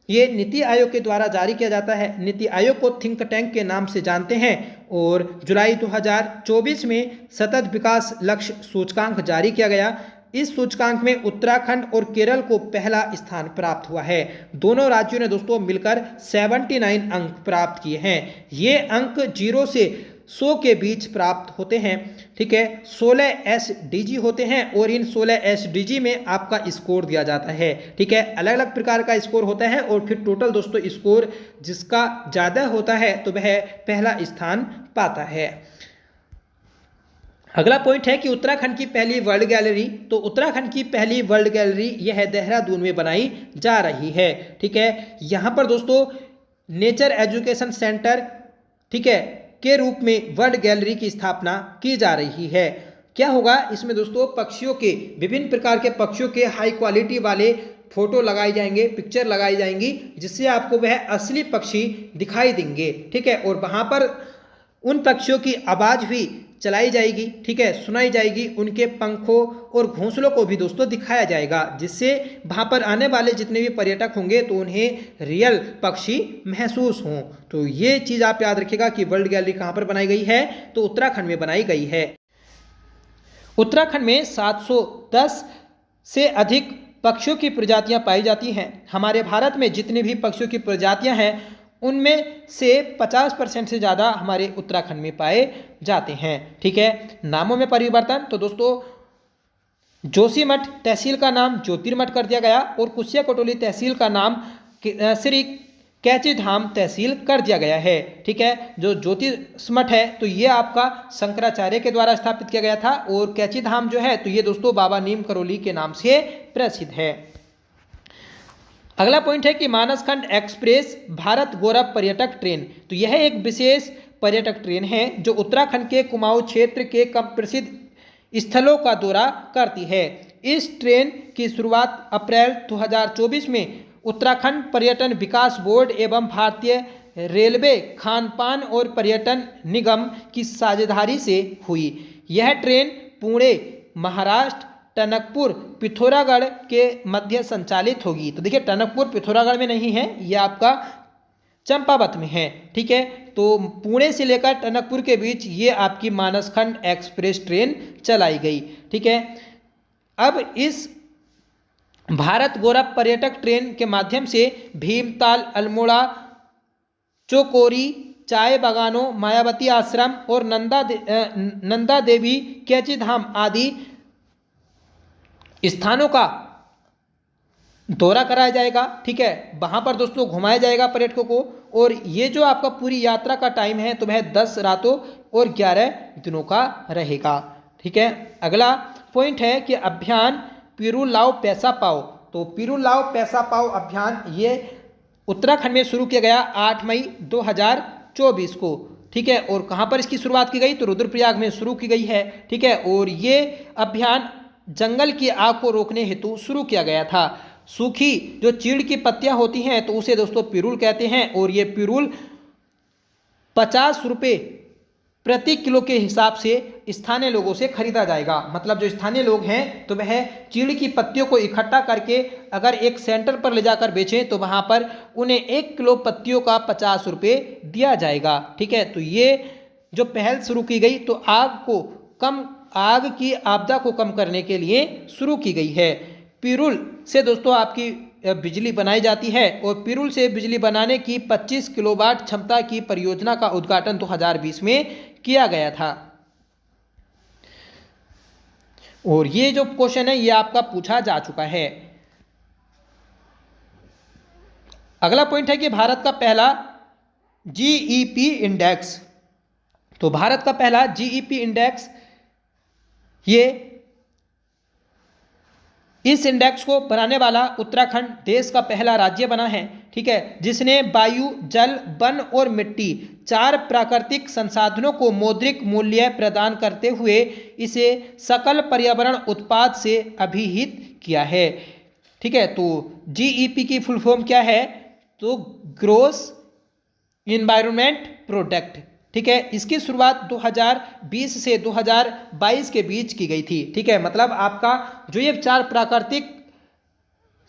ये नीति आयोग के द्वारा जारी किया जाता है। नीति आयोग को थिंक टैंक के नाम से जानते हैं और जुलाई 2024 में सतत विकास लक्ष्य सूचकांक जारी किया गया। इस सूचकांक में उत्तराखंड और केरल को पहला स्थान प्राप्त हुआ है। दोनों राज्यों ने दोस्तों मिलकर 79 अंक प्राप्त किए हैं। ये अंक 0 से 100 के बीच प्राप्त होते हैं, ठीक है। 16 SDG होते हैं और इन 16 SDG में आपका स्कोर दिया जाता है, ठीक है। अलग अलग प्रकार का स्कोर होता है और फिर टोटल दोस्तों स्कोर जिसका ज़्यादा होता है तो वह पहला स्थान पाता है। अगला पॉइंट है कि उत्तराखंड की पहली वर्ल्ड गैलरी। तो उत्तराखंड की पहली वर्ल्ड गैलरी यह देहरादून में बनाई जा रही है, ठीक है। यहाँ पर दोस्तों नेचर एजुकेशन सेंटर, ठीक है, के रूप में वर्ल्ड गैलरी की स्थापना की जा रही है। क्या होगा इसमें दोस्तों, पक्षियों के विभिन्न प्रकार के पक्षियों के हाई क्वालिटी वाले फोटो लगाए जाएंगे, पिक्चर लगाई जाएंगी, जिससे आपको वह असली पक्षी दिखाई देंगे, ठीक है। और वहाँ पर उन पक्षियों की आवाज़ भी चलाई जाएगी, ठीक है, सुनाई जाएगी। उनके पंखों और घोंसलों को भी दोस्तों दिखाया जाएगा, जिससे वहाँ पर आने वाले जितने भी पर्यटक होंगे तो उन्हें रियल पक्षी महसूस हों। तो ये चीज़ आप याद रखिएगा कि वर्ल्ड गैलरी कहाँ पर बनाई गई है, तो उत्तराखंड में बनाई गई है। उत्तराखंड में 710 से अधिक पक्षियों की प्रजातियाँ पाई जाती हैं। हमारे भारत में जितने भी पक्षियों की प्रजातियाँ हैं उनमें से 50% से ज़्यादा हमारे उत्तराखंड में पाए जाते हैं, ठीक है। नामों में परिवर्तन, तो दोस्तों जोशीमठ तहसील का नाम ज्योतिर्मठ कर दिया गया और कुसिया कोटोली तहसील का नाम श्री कैचीधाम तहसील कर दिया गया है, ठीक है। जो ज्योतिर्मठ है तो ये आपका शंकराचार्य के द्वारा स्थापित किया गया था और कैचीधाम जो है तो ये दोस्तों बाबा नीम करोली के नाम से प्रसिद्ध है। अगला पॉइंट है कि मानसखंड एक्सप्रेस भारत गौरव पर्यटक ट्रेन। तो यह एक विशेष पर्यटक ट्रेन है जो उत्तराखंड के कुमाऊं क्षेत्र के कम प्रसिद्ध स्थलों का दौरा करती है। इस ट्रेन की शुरुआत अप्रैल 2024 में उत्तराखंड पर्यटन विकास बोर्ड एवं भारतीय रेलवे खानपान और पर्यटन निगम की साझेदारी से हुई। यह ट्रेन पुणे, महाराष्ट्र, टनकपुर, पिथौरागढ़ के मध्य संचालित होगी। तो देखिए टनकपुर पिथौरागढ़ में नहीं है, यह आपका चंपावत में है, ठीक है। तो पुणे से लेकर टनकपुर के बीच ये आपकी मानसखंड एक्सप्रेस ट्रेन चलाई गई, ठीक है। अब इस भारत गौरव पर्यटक ट्रेन के माध्यम से भीमताल, अल्मोड़ा, चौकोरी, चाय बागानों, मायावती आश्रम और नंदा देवी, कैचीधाम आदि स्थानों का दौरा कराया जाएगा, ठीक है। वहाँ पर दोस्तों घुमाया जाएगा पर्यटकों को और ये जो आपका पूरी यात्रा का टाइम है तो वह 10 रातों और 11 दिनों का रहेगा। ठीक है, अगला पॉइंट है कि अभियान पिरू लाओ पैसा पाओ। तो पिरू लाओ पैसा पाओ अभियान ये उत्तराखंड में शुरू किया गया 8 मई 2024 को। ठीक है, और कहाँ पर इसकी शुरुआत की गई तो रुद्रप्रयाग में शुरू की गई है। ठीक है, और ये अभियान जंगल की आग को रोकने हेतु शुरू किया गया था। सूखी जो चीड़ की पत्तियां होती हैं तो उसे दोस्तों पिरूल कहते हैं, और ये पिरूल 50 रुपये प्रति किलो के हिसाब से स्थानीय लोगों से खरीदा जाएगा। मतलब जो स्थानीय लोग हैं तो वह चीड़ की पत्तियों को इकट्ठा करके अगर एक सेंटर पर ले जाकर बेचें तो वहां पर उन्हें 1 किलो पत्तियों का 50 रुपये दिया जाएगा। ठीक है, तो ये जो पहल शुरू की गई तो आग की आपदा को कम करने के लिए शुरू की गई है। पिरूल से दोस्तों आपकी बिजली बनाई जाती है, और पिरूल से बिजली बनाने की 25 किलोवाट क्षमता की परियोजना का उद्घाटन 2020 में किया गया था। और ये जो क्वेश्चन है ये आपका पूछा जा चुका है। अगला पॉइंट है कि भारत का पहला जीईपी इंडेक्स। तो भारत का पहला जीईपी इंडेक्स ये इस इंडेक्स को बनाने वाला उत्तराखंड देश का पहला राज्य बना है। ठीक है, जिसने वायु, जल, वन और मिट्टी 4 प्राकृतिक संसाधनों को मौद्रिक मूल्य प्रदान करते हुए इसे सकल पर्यावरण उत्पाद से अभिहित किया है। ठीक है, तो जीईपी की फुल फॉर्म क्या है तो ग्रॉस इन्वायरमेंट प्रोडक्ट। ठीक है, इसकी शुरुआत 2020 से 2022 के बीच की गई थी। ठीक है, मतलब आपका जो ये 4 प्राकृतिक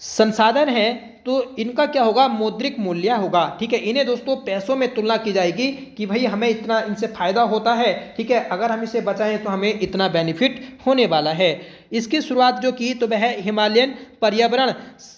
संसाधन हैं तो इनका क्या होगा मौद्रिक मूल्य होगा। ठीक है, इन्हें दोस्तों पैसों में तुलना की जाएगी कि भाई हमें इतना इनसे फायदा होता है। ठीक है, अगर हम इसे बचाएं तो हमें इतना बेनिफिट होने वाला है। इसकी शुरुआत जो की तो वह हिमालयन पर्यावरण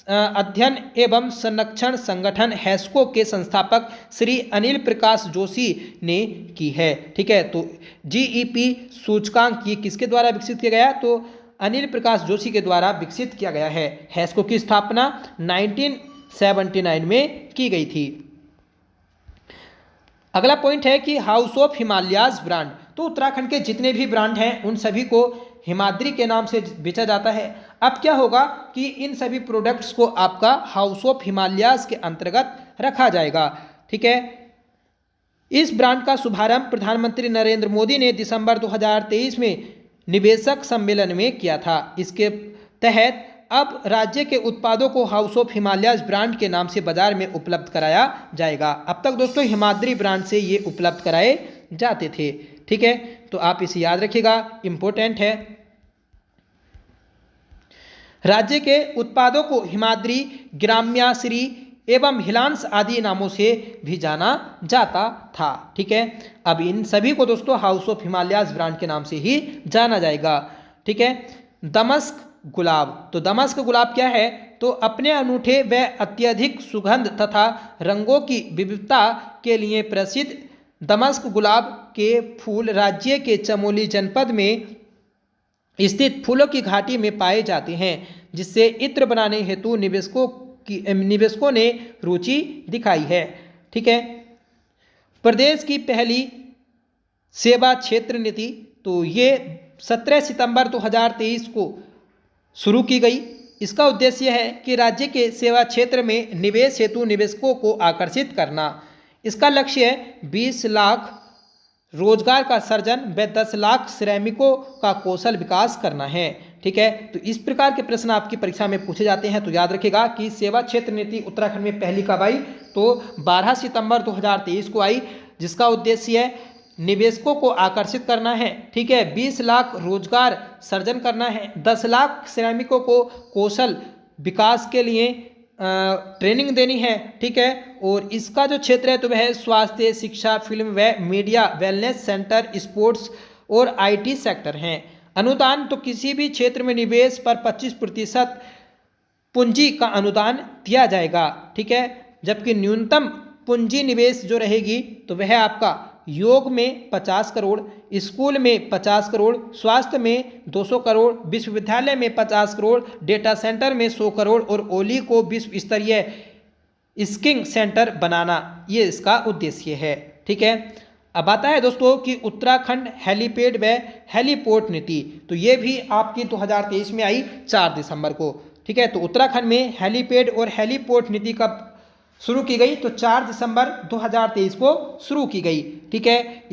अध्ययन एवं संरक्षण संगठन हैस्को के संस्थापक श्री अनिल प्रकाश जोशी ने की है। ठीक है, तो जीईपी सूचकांक ये किसके द्वारा विकसित किया गया तो अनिल प्रकाश जोशी के द्वारा विकसित किया गया है। हैस्को की स्थापना 1979 में की गई थी। अगला पॉइंट है कि हाउस ऑफ हिमालयाज ब्रांड। तो उत्तराखंड के जितने भी ब्रांड हैं उन सभी को हिमाद्री के नाम से बेचा जाता है। अब क्या होगा कि इन सभी प्रोडक्ट्स को आपका हाउस ऑफ हिमालयाज के अंतर्गत रखा जाएगा। ठीक है, इस ब्रांड का शुभारंभ प्रधानमंत्री नरेंद्र मोदी ने दिसंबर 2023 में निवेशक सम्मेलन में किया था। इसके तहत अब राज्य के उत्पादों को हाउस ऑफ हिमालयाज ब्रांड के नाम से बाजार में उपलब्ध कराया जाएगा। अब तक दोस्तों हिमाद्री ब्रांड से ये उपलब्ध कराए जाते थे। ठीक है, तो आप इसे याद रखिएगा, इंपॉर्टेंट है। राज्य के उत्पादों को हिमाद्री, ग्राम्याश्री एवं हिलांस आदि नामों से भी जाना जाता था। ठीक है, अब इन सभी को दोस्तों हाउस ऑफ हिमालयाज ब्रांड के नाम से ही जाना जाएगा। ठीक है, दमस्क गुलाब। तो दमस्क गुलाब क्या है तो अपने अनूठे व अत्यधिक सुगंध तथा रंगों की विविधता के लिए प्रसिद्ध दमस्क गुलाब के फूल राज्य के चमोली जनपद में स्थित फूलों की घाटी में पाए जाते हैं, जिससे इत्र बनाने हेतु निवेशकों ने रुचि दिखाई है। ठीक है, प्रदेश की पहली सेवा क्षेत्र नीति तो ये 17 सितंबर 2023 को शुरू की गई। इसका उद्देश्य है कि राज्य के सेवा क्षेत्र में निवेश हेतु निवेशकों को आकर्षित करना। इसका लक्ष्य है 20 लाख रोजगार का सृजन व 10 लाख श्रमिकों का कौशल विकास करना है। ठीक है, तो इस प्रकार के प्रश्न आपकी परीक्षा में पूछे जाते हैं, तो याद रखिएगा कि सेवा क्षेत्र नीति उत्तराखंड में पहली कब आई तो 12 सितंबर 2023 को आई, जिसका उद्देश्य है निवेशकों को आकर्षित करना है। ठीक है, 20 लाख रोजगार सृजन करना है, 10 लाख श्रमिकों को कौशल विकास के लिए ट्रेनिंग देनी है। ठीक है, और इसका जो क्षेत्र है तो वह स्वास्थ्य, शिक्षा, फिल्म व मीडिया, वेलनेस सेंटर, स्पोर्ट्स और आईटी सेक्टर हैं। अनुदान तो किसी भी क्षेत्र में निवेश पर 25% पूंजी का अनुदान दिया जाएगा। ठीक है, जबकि न्यूनतम पूंजी निवेश जो रहेगी तो वह आपका योग में 50 करोड़, स्कूल में 50 करोड़, स्वास्थ्य में 200 करोड़, विश्वविद्यालय में 50 करोड़, डेटा सेंटर में 100 करोड़ और ओली को विश्व स्तरीय स्कीइंग सेंटर बनाना, ये इसका उद्देश्य है। ठीक है, अब आता है दोस्तों कि उत्तराखंड हेलीपैड व हेलीपोर्ट नीति, तो ये भी आपकी 2023 में आई 4 दिसंबर को। ठीक है, तो उत्तराखंड में हेलीपैड और हेलीपोर्ट नीति कब शुरू की गई, तो 4 दिसंबर 2023 को शुरू की गई। ठीक है,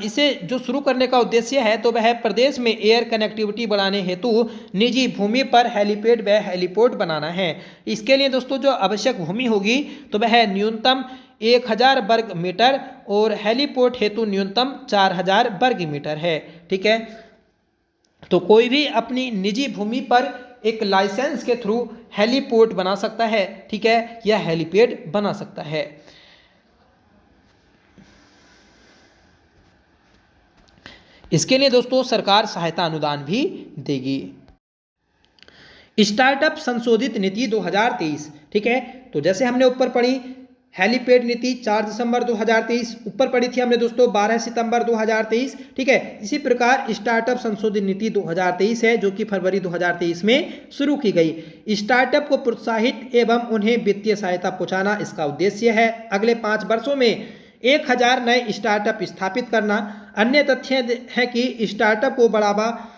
इसे जो शुरू करने का उद्देश्य है तो वह प्रदेश में एयर कनेक्टिविटी बढ़ाने हेतु निजी भूमि पर हेलीपैड व हेलीपोर्ट बनाना है। इसके लिए दोस्तों जो आवश्यक भूमि होगी तो वह न्यूनतम 1000 वर्ग मीटर और हेलीपोर्ट हेतु न्यूनतम 4000 वर्ग मीटर है। ठीक है, तो कोई भी अपनी निजी भूमि पर एक लाइसेंस के थ्रू हेलीपोर्ट बना सकता है। ठीक है, या हेलीपैड बना सकता है। इसके लिए दोस्तों सरकार सहायता अनुदान भी देगी। स्टार्टअप संशोधित नीति 2023। ठीक है, तो जैसे हमने ऊपर पढ़ी हेलीपैड नीति 4 दिसंबर 2023, ऊपर पढ़ी थी हमने दोस्तों 12 सितंबर 2023। ठीक है, इसी प्रकार स्टार्टअप संशोधित नीति 2023 है जो कि फरवरी 2023 में शुरू की गई। स्टार्टअप को प्रोत्साहित एवं उन्हें वित्तीय सहायता पहुंचाना इसका उद्देश्य है। अगले 5 वर्षों में 1000 नए स्टार्टअप स्थापित करना। अन्य तथ्य है कि स्टार्टअप को बढ़ावा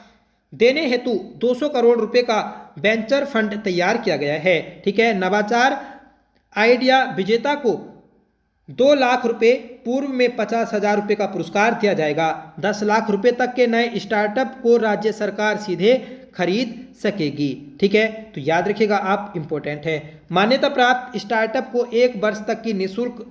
देने हेतु 200 करोड़ रुपए का वेंचर फंड तैयार किया गया है। ठीक है, नवाचार आइडिया विजेता को 2 लाख रुपए, पूर्व में 50,000 रुपए का पुरस्कार दिया जाएगा। 10 लाख रुपए तक के नए स्टार्टअप को राज्य सरकार सीधे खरीद सकेगी। ठीक है, तो याद रखिएगा आप, इंपॉर्टेंट है। मान्यता प्राप्त स्टार्टअप को 1 वर्ष तक की निःशुल्क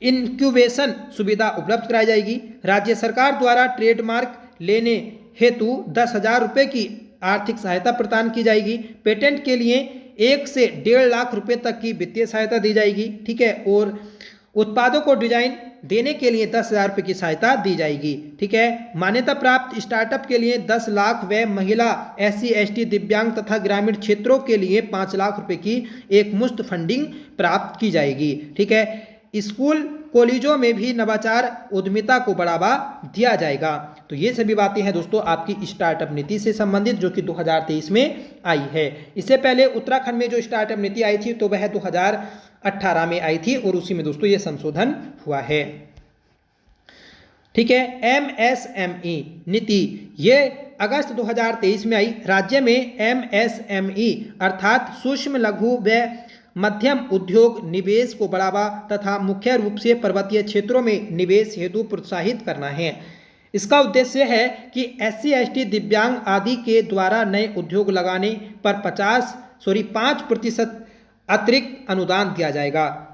इनक्यूबेशन सुविधा उपलब्ध कराई जाएगी। राज्य सरकार द्वारा ट्रेडमार्क लेने हेतु 10,000 रुपए की आर्थिक सहायता प्रदान की जाएगी। पेटेंट के लिए 1 से 1.5 लाख रुपए तक की वित्तीय सहायता दी जाएगी। ठीक है, और उत्पादों को डिजाइन देने के लिए 10,000 रुपए की सहायता दी जाएगी। ठीक है, मान्यता प्राप्त स्टार्टअप के लिए 10 लाख व महिला, SC ST, दिव्यांग तथा ग्रामीण क्षेत्रों के लिए 5 लाख रुपए की एक मुश्त फंडिंग प्राप्त की जाएगी। ठीक है, स्कूल कॉलेजों में भी नवाचार उद्यमिता को बढ़ावा दिया जाएगा। तो ये सभी बातें हैं दोस्तों आपकी स्टार्टअप नीति से संबंधित जो कि 2023 में आई है। इससे पहले उत्तराखंड में जो स्टार्टअप नीति आई थी तो वह 2018 में आई थी और उसी में दोस्तों ये संशोधन हुआ है। ठीक है, MSME नीति ये अगस्त 2023 में आई। राज्य में MSME अर्थात सूक्ष्म लघु व मध्यम उद्योग निवेश को बढ़ावा तथा मुख्य रूप से पर्वतीय क्षेत्रों में निवेश हेतु प्रोत्साहित करना है। इसका उद्देश्य है कि SC ST, दिव्यांग आदि के द्वारा नए उद्योग लगाने पर 5% अतिरिक्त अनुदान दिया जाएगा।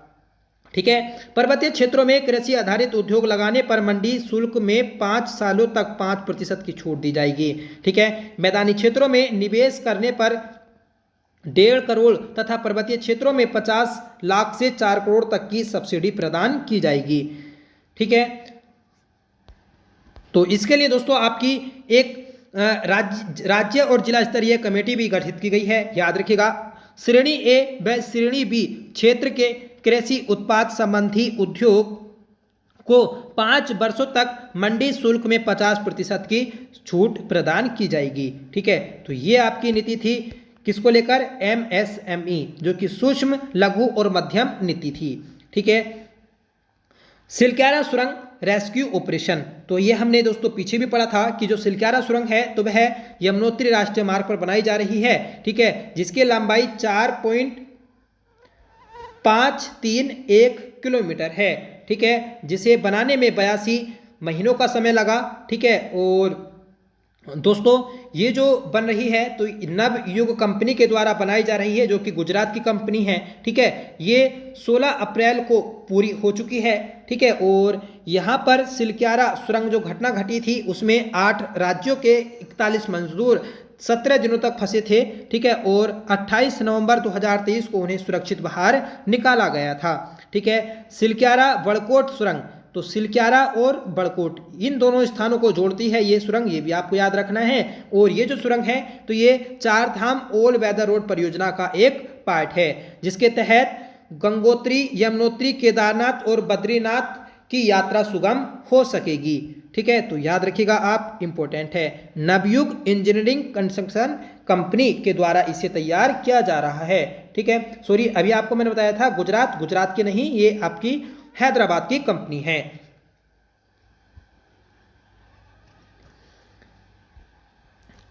ठीक है, पर्वतीय क्षेत्रों में कृषि आधारित उद्योग लगाने पर मंडी शुल्क में 5 सालों तक 5% की छूट दी जाएगी। ठीक है, मैदानी क्षेत्रों में निवेश करने पर 1.5 करोड़ तथा पर्वतीय क्षेत्रों में 50 लाख से 4 करोड़ तक की सब्सिडी प्रदान की जाएगी। ठीक है, तो इसके लिए दोस्तों आपकी एक राज्य और जिला स्तरीय कमेटी भी गठित की गई है। याद रखिएगा, श्रेणी A व श्रेणी B क्षेत्र के कृषि उत्पाद संबंधी उद्योग को 5 वर्षों तक मंडी शुल्क में 50% की छूट प्रदान की जाएगी। ठीक है, तो ये आपकी नीति थी किसको लेकर, MSME जो कि सूक्ष्म लघु और मध्यम नीति थी। ठीक है, सिलक्यारा सुरंग रेस्क्यू ऑपरेशन, तो ये हमने दोस्तों पीछे भी पढ़ा था कि जो सिलक्यारा सुरंग है तो वह यमुनोत्री राष्ट्रीय मार्ग पर बनाई जा रही है। ठीक है, जिसकी लंबाई 4.531 किलोमीटर है। ठीक है, जिसे बनाने में 82 महीनों का समय लगा। ठीक है, और दोस्तों ये जो बन रही है तो नवयुग कंपनी के द्वारा बनाई जा रही है जो कि गुजरात की कंपनी है। ठीक है, ये 16 अप्रैल को पूरी हो चुकी है। ठीक है, और यहाँ पर सिलक्यारा सुरंग जो घटना घटी थी उसमें 8 राज्यों के 41 मजदूर 17 दिनों तक फंसे थे। ठीक है, और 28 नवंबर 2023 को उन्हें सुरक्षित बाहर निकाला गया था। ठीक है, सिलक्यारा बड़कोट सुरंग, तो सिलक्यारा और बड़कोट इन दोनों स्थानों को जोड़ती है ये सुरंग, ये भी आपको याद रखना है। और ये जो सुरंग है तो ये 4 धाम ऑल वेदर रोड परियोजना का एक पार्ट है जिसके तहत गंगोत्री, यमुनोत्री, केदारनाथ और बद्रीनाथ की यात्रा सुगम हो सकेगी। ठीक है, तो याद रखिएगा आप, इंपॉर्टेंट है। नवयुग इंजीनियरिंग कंस्ट्रक्शन कंपनी के द्वारा इसे तैयार किया जा रहा है। ठीक है। सॉरी, अभी आपको मैंने बताया था गुजरात, गुजरात की नहीं, ये आपकी हैदराबाद की कंपनी है।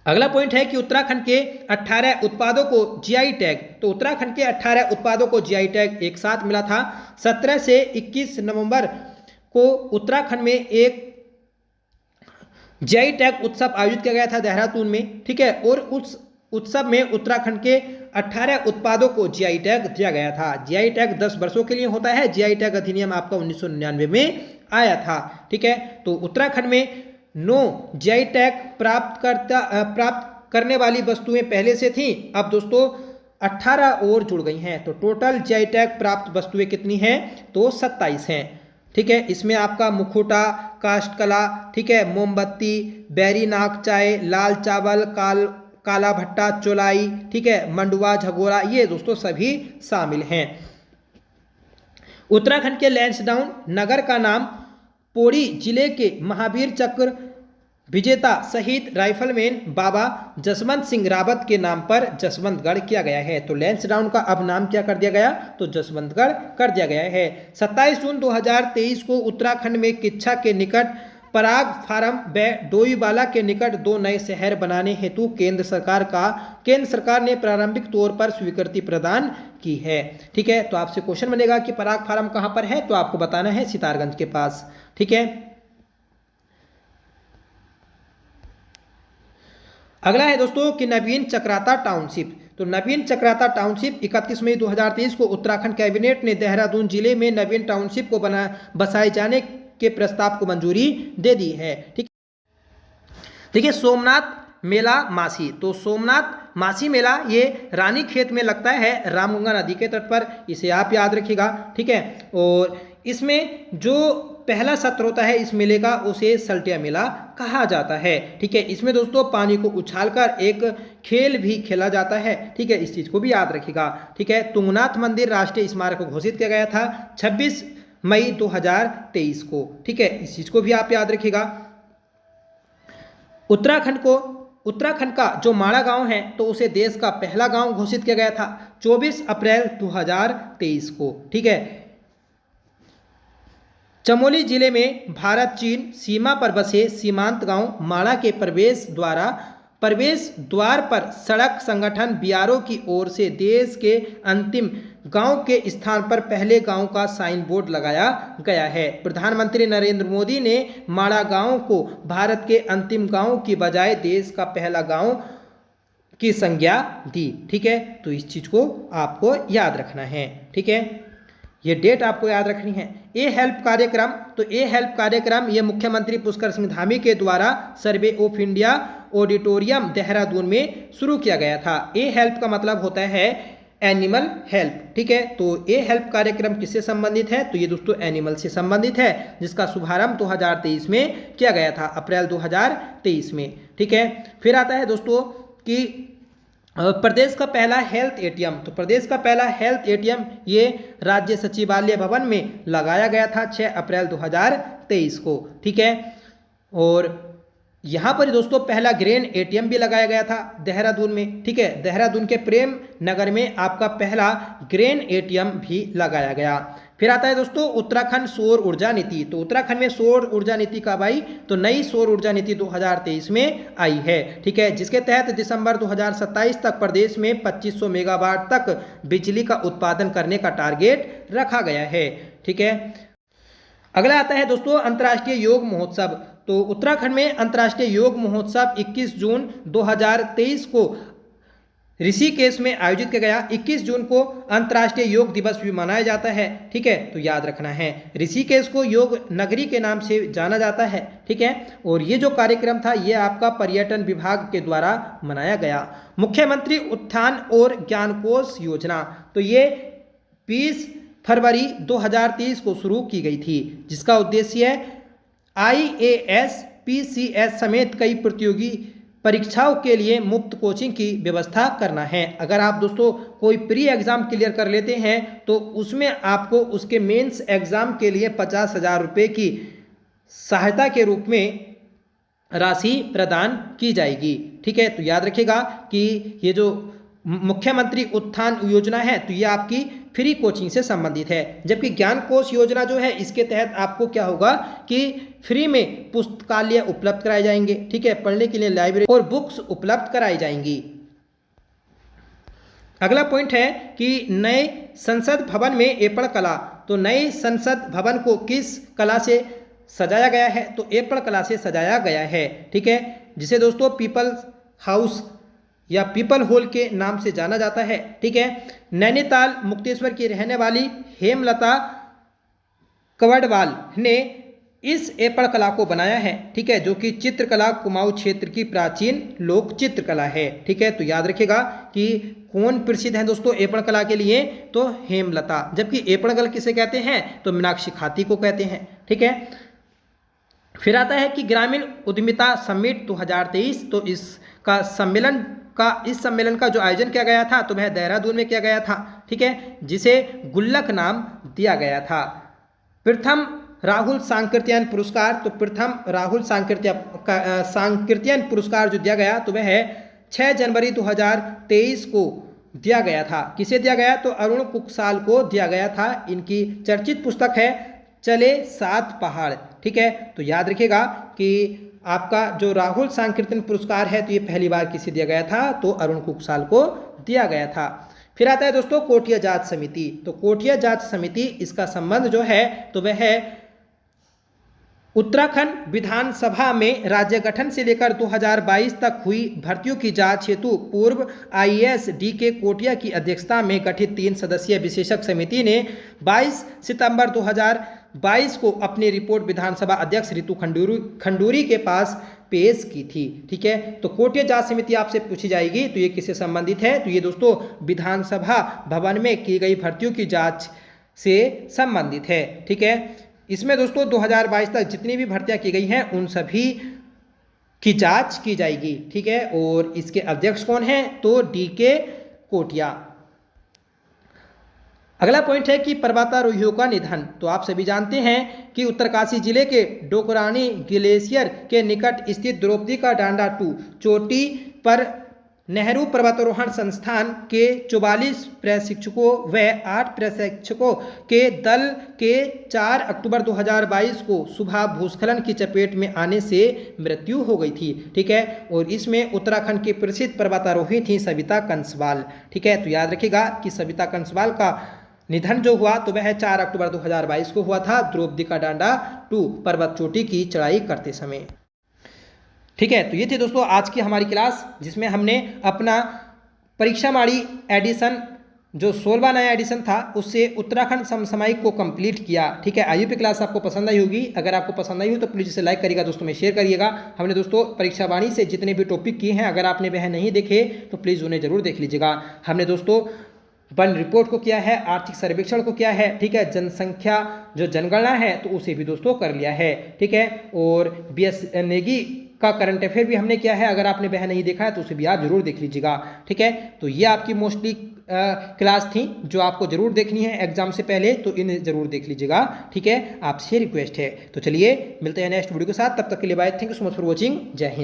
अगला पॉइंट है कि उत्तराखंड के 18 उत्पादों को जीआई टैग, तो उत्तराखंड के 18 उत्पादों को जीआई टैग एक साथ मिला था। 17 से 21 नवंबर को उत्तराखंड में एक जीआई टैग उत्सव आयोजित किया गया था देहरादून में, ठीक है। और उस उत्सव में उत्तराखंड के 18 उत्पादों को जीआई टैग दिया गया था। जीआई टैग 10 वर्षों के लिए होता है। जीआई टैग अधिनियम आपका 1999 में आया था, ठीक है। तो उत्तराखंड में 9 जीआई टैग प्राप्त करने वाली वस्तुएं पहले से थी, अब दोस्तों 18 और जुड़ गई हैं। तो टोटल जीआई टैग प्राप्त वस्तुएं कितनी हैं, तो 27 हैं, ठीक है। इसमें आपका मुखौटा, काष्ठकला, ठीक है, मोमबत्ती, बैरी नाक चाय, लाल चावल, काला भट्टा, चौलाई, ठीक है, मंडुआ, झगोरा, ये दोस्तों सभी शामिल हैं। उत्तराखंड के लैंसडाउन नगर का नाम पौड़ी जिले के महावीर चक्र विजेता शहीद राइफलमैन बाबा जसवंत सिंह रावत के नाम पर जसवंतगढ़ किया गया है। तो लैंसडाउन का अब नाम क्या कर दिया गया, तो जसवंतगढ़ कर दिया गया है। 27 जून 2023 को उत्तराखंड में किच्छा के निकट पराग फार्म व डोईवाला के निकट 2 नए शहर बनाने हेतु केंद्र सरकार ने प्रारंभिक तौर पर स्वीकृति प्रदान की है, ठीक है। तो आपसे क्वेश्चन बनेगा कि पराग फार्म कहां पर है, तो आपको बताना है सितारगंज के पास, ठीक है। अगला है दोस्तों कि नवीन चक्राता टाउनशिप। तो नवीन चक्राता टाउनशिप 31 मई 2023 को उत्तराखंड कैबिनेट ने देहरादून जिले में नवीन टाउनशिप को बसाए जाने के प्रस्ताव को मंजूरी दे दी है, ठीक। देखिए, सोमनाथ मेला मासी, तो सोमनाथ मासी मेला ये रानीखेत में लगता है, रामगंगा नदी के तट पर, इसे आप याद रखिएगा, ठीक है। और इसमें जो पहला सत्र होता है इस मेले का, उसे सल्टिया मेला कहा जाता है, ठीक है। इसमें दोस्तों पानी को उछालकर एक खेल भी खेला जाता है, ठीक है, इस चीज को भी याद रखिएगा, ठीक है। तुंगनाथ मंदिर राष्ट्रीय स्मारक को घोषित किया गया था 26 मई 2023 को, ठीक है, इस चीज को भी आप याद रखिएगा। उत्तराखंड का जो माड़ा गांव है, तो उसे देश का पहला गांव घोषित किया गया था 24 अप्रैल 2023 को, ठीक है। चमोली जिले में भारत चीन सीमा पर बसे सीमांत गांव माड़ा के प्रवेश द्वार पर सड़क संगठन बीआरओ की ओर से देश के अंतिम गांव के स्थान पर पहले गांव का साइन बोर्ड लगाया गया है। प्रधानमंत्री नरेंद्र मोदी ने माड़ा गांव को भारत के अंतिम गांव की बजाय देश का पहला गांव की संज्ञा दी, ठीक है। तो इस चीज को आपको याद रखना है, ठीक है, ये डेट आपको याद रखनी है। ए हेल्प कार्यक्रम, तो ए हेल्प कार्यक्रम ये मुख्यमंत्री पुष्कर सिंह धामी के द्वारा survey of India auditorium Dehradun में शुरू किया गया था। ए हेल्प का मतलब होता है एनिमल हेल्प, ठीक है। तो ए हेल्प कार्यक्रम किससे संबंधित है, तो ये दोस्तों एनिमल से संबंधित है, जिसका शुभारंभ 2023 में किया गया था, अप्रैल 2023 में, ठीक है। फिर आता है दोस्तों कि प्रदेश का पहला हेल्थ एटीएम, तो प्रदेश का पहला हेल्थ एटीएम ये राज्य सचिवालय भवन में लगाया गया था 6 अप्रैल 2023 को, ठीक है। और यहाँ पर दोस्तों पहला ग्रेन एटीएम भी लगाया गया था देहरादून में, ठीक है। देहरादून के प्रेम नगर में आपका पहला ग्रेन एटीएम भी लगाया गया। फिर आता है दोस्तों उत्तराखंड सौर ऊर्जा नीति। तो उत्तराखंड में सौर ऊर्जा नीति कब आई, तो नई सौर ऊर्जा नीति 2023 में आई है, ठीक है, जिसके तहत दिसंबर 2027 तक प्रदेश में 2500 मेगावाट तक बिजली का उत्पादन करने का टारगेट रखा गया है, ठीक है। अगला आता है दोस्तों अंतर्राष्ट्रीय योग महोत्सव। तो उत्तराखंड में अंतर्राष्ट्रीय योग महोत्सव 21 जून 2023 को ऋषिकेश में आयोजित किया गया। 21 जून को अंतर्राष्ट्रीय योग दिवस भी मनाया जाता है, ठीक है, तो याद रखना है। ऋषिकेश को योग नगरी के नाम से जाना जाता है, ठीक है। और ये जो कार्यक्रम था ये आपका पर्यटन विभाग के द्वारा मनाया गया। मुख्यमंत्री उत्थान और ज्ञानकोश योजना, तो ये 20 फरवरी 2023 को शुरू की गई थी, जिसका उद्देश्य IAS PCS समेत कई प्रतियोगी परीक्षाओं के लिए मुफ्त कोचिंग की व्यवस्था करना है। अगर आप दोस्तों कोई प्री एग्जाम क्लियर कर लेते हैं तो उसमें आपको उसके मेंस एग्जाम के लिए 50,000 रुपये की सहायता के रूप में राशि प्रदान की जाएगी, ठीक है। तो याद रखिएगा कि ये जो मुख्यमंत्री उत्थान योजना है तो ये आपकी फ्री कोचिंग से संबंधित है। जबकि ज्ञान कोश योजना जो है इसके तहत आपको क्या होगा कि फ्री में पुस्तकालय उपलब्ध कराए जाएंगे, ठीक है, पढ़ने के लिए लाइब्रेरी और बुक्स उपलब्ध कराई जाएंगी। अगला पॉइंट है कि नए संसद भवन में एपण कला, तो नए संसद भवन को किस कला से सजाया गया है, तो एपण कला से सजाया गया है, ठीक है, जिसे दोस्तों पीपल हाउस या पीपल हॉल के नाम से जाना जाता है, ठीक है। नैनीताल मुक्तेश्वर की रहने वाली हेमलता कवडवाल ने इस एपण कला को बनाया है, ठीक है, जो कि चित्रकला कुमाऊं क्षेत्र की प्राचीन लोक चित्रकला है, ठीक है। तो याद रखिएगा कि कौन प्रसिद्ध है दोस्तों एपण कला के लिए, तो हेमलता। जबकि एपण कला किसे कहते हैं, तो मीनाक्षी खाती को कहते हैं, ठीक है। फिर आता है कि ग्रामीण उद्यमिता समिट 2023, तो इसका इस सम्मेलन का जो आयोजन किया गया था तो वह देहरादून में किया गया था, ठीक है, जिसे गुल्लक नाम दिया गया था। प्रथम राहुल सांकृत्यायन पुरस्कार, तो प्रथम राहुल सांकृत्यायन पुरस्कार जो दिया गया तो वह 6 जनवरी 2023 को दिया गया था। किसे दिया गया, तो अरुण कुकसाल को दिया गया था। इनकी चर्चित पुस्तक है चले 7 पहाड़, ठीक है। तो याद रखिएगा कि आपका जो राहुल सांकृत्यायन पुरस्कार है तो ये पहली बार किसे दिया गया था, तो अरुण कुकसाल को दिया गया था। फिर आता है दोस्तों कोटिया जांच समिति, तो कोटिया जांच समिति इसका संबंध जो है तो वह है उत्तराखंड विधानसभा में राज्य गठन से लेकर 2022 तक हुई भर्तियों की जांच हेतु पूर्व आईएएस डी.के. कोटिया की अध्यक्षता में गठित 3 सदस्यीय विशेषज्ञ समिति ने 22 सितंबर 2022 को अपनी रिपोर्ट विधानसभा अध्यक्ष रितु खंडूरी के पास पेश की थी, ठीक है। तो कोटिया जांच समिति आपसे पूछी जाएगी तो ये किससे संबंधित है, तो ये दोस्तों विधानसभा भवन में की गई भर्तियों की जांच से संबंधित है, ठीक है। इसमें दोस्तों 2022 तक जितनी भी भर्तियां की गई हैं उन सभी की जांच की जाएगी, ठीक है। और इसके अध्यक्ष कौन हैं, तो डी.के. कोटिया। अगला पॉइंट है कि पर्वतारोहियों का निधन, तो आप सभी जानते हैं कि उत्तरकाशी जिले के डोकरानी ग्लेशियर के निकट स्थित द्रौपदी का डांडा 2 चोटी पर नेहरू पर्वतारोहण संस्थान के 44 प्रशिक्षकों व 8 प्रशिक्षकों के दल के 4 अक्टूबर 2022 को सुबह भूस्खलन की चपेट में आने से मृत्यु हो गई थी, ठीक है। और इसमें उत्तराखंड की प्रसिद्ध पर्वतारोही थी सविता कंसवाल, ठीक है। तो याद रखिएगा कि सविता कंसवाल का निधन जो हुआ तो वह 4 अक्टूबर 2022 को हुआ था द्रौपदी का डांडा 2 पर्वत चोटी की चढ़ाई करते समय, ठीक है। तो ये थी दोस्तों आज की हमारी क्लास जिसमें हमने अपना परीक्षामाणी एडिशन जो 16वां नया एडिशन था उससे उत्तराखंड समसामयिक को कंप्लीट किया, ठीक है। आईयूपी क्लास आपको पसंद आई होगी, अगर आपको पसंद आई हो तो प्लीज़ इसे लाइक करिएगा, दोस्तों में शेयर करिएगा। हमने दोस्तों परीक्षावाणी से जितने भी टॉपिक किए हैं अगर आपने वह नहीं देखे तो प्लीज़ उन्हें जरूर देख लीजिएगा। हमने दोस्तों वन रिपोर्ट को किया है, आर्थिक सर्वेक्षण को किया है, ठीक है, जनसंख्या जो जनगणना है तो उसे भी दोस्तों कर लिया है, ठीक है। और BS नेगी का करंट अफेयर भी हमने किया है, अगर आपने वह नहीं देखा है तो उसे भी आप जरूर देख लीजिएगा, ठीक है। तो ये आपकी मोस्टली क्लास थी जो आपको जरूर देखनी है एग्जाम से पहले, तो इन्हें जरूर देख लीजिएगा, ठीक है। आपसे रिक्वेस्ट है। तो चलिए मिलते हैं नेक्स्ट वीडियो के साथ, तब तक के लिए bye, thank you so much for watching, जय हिंद।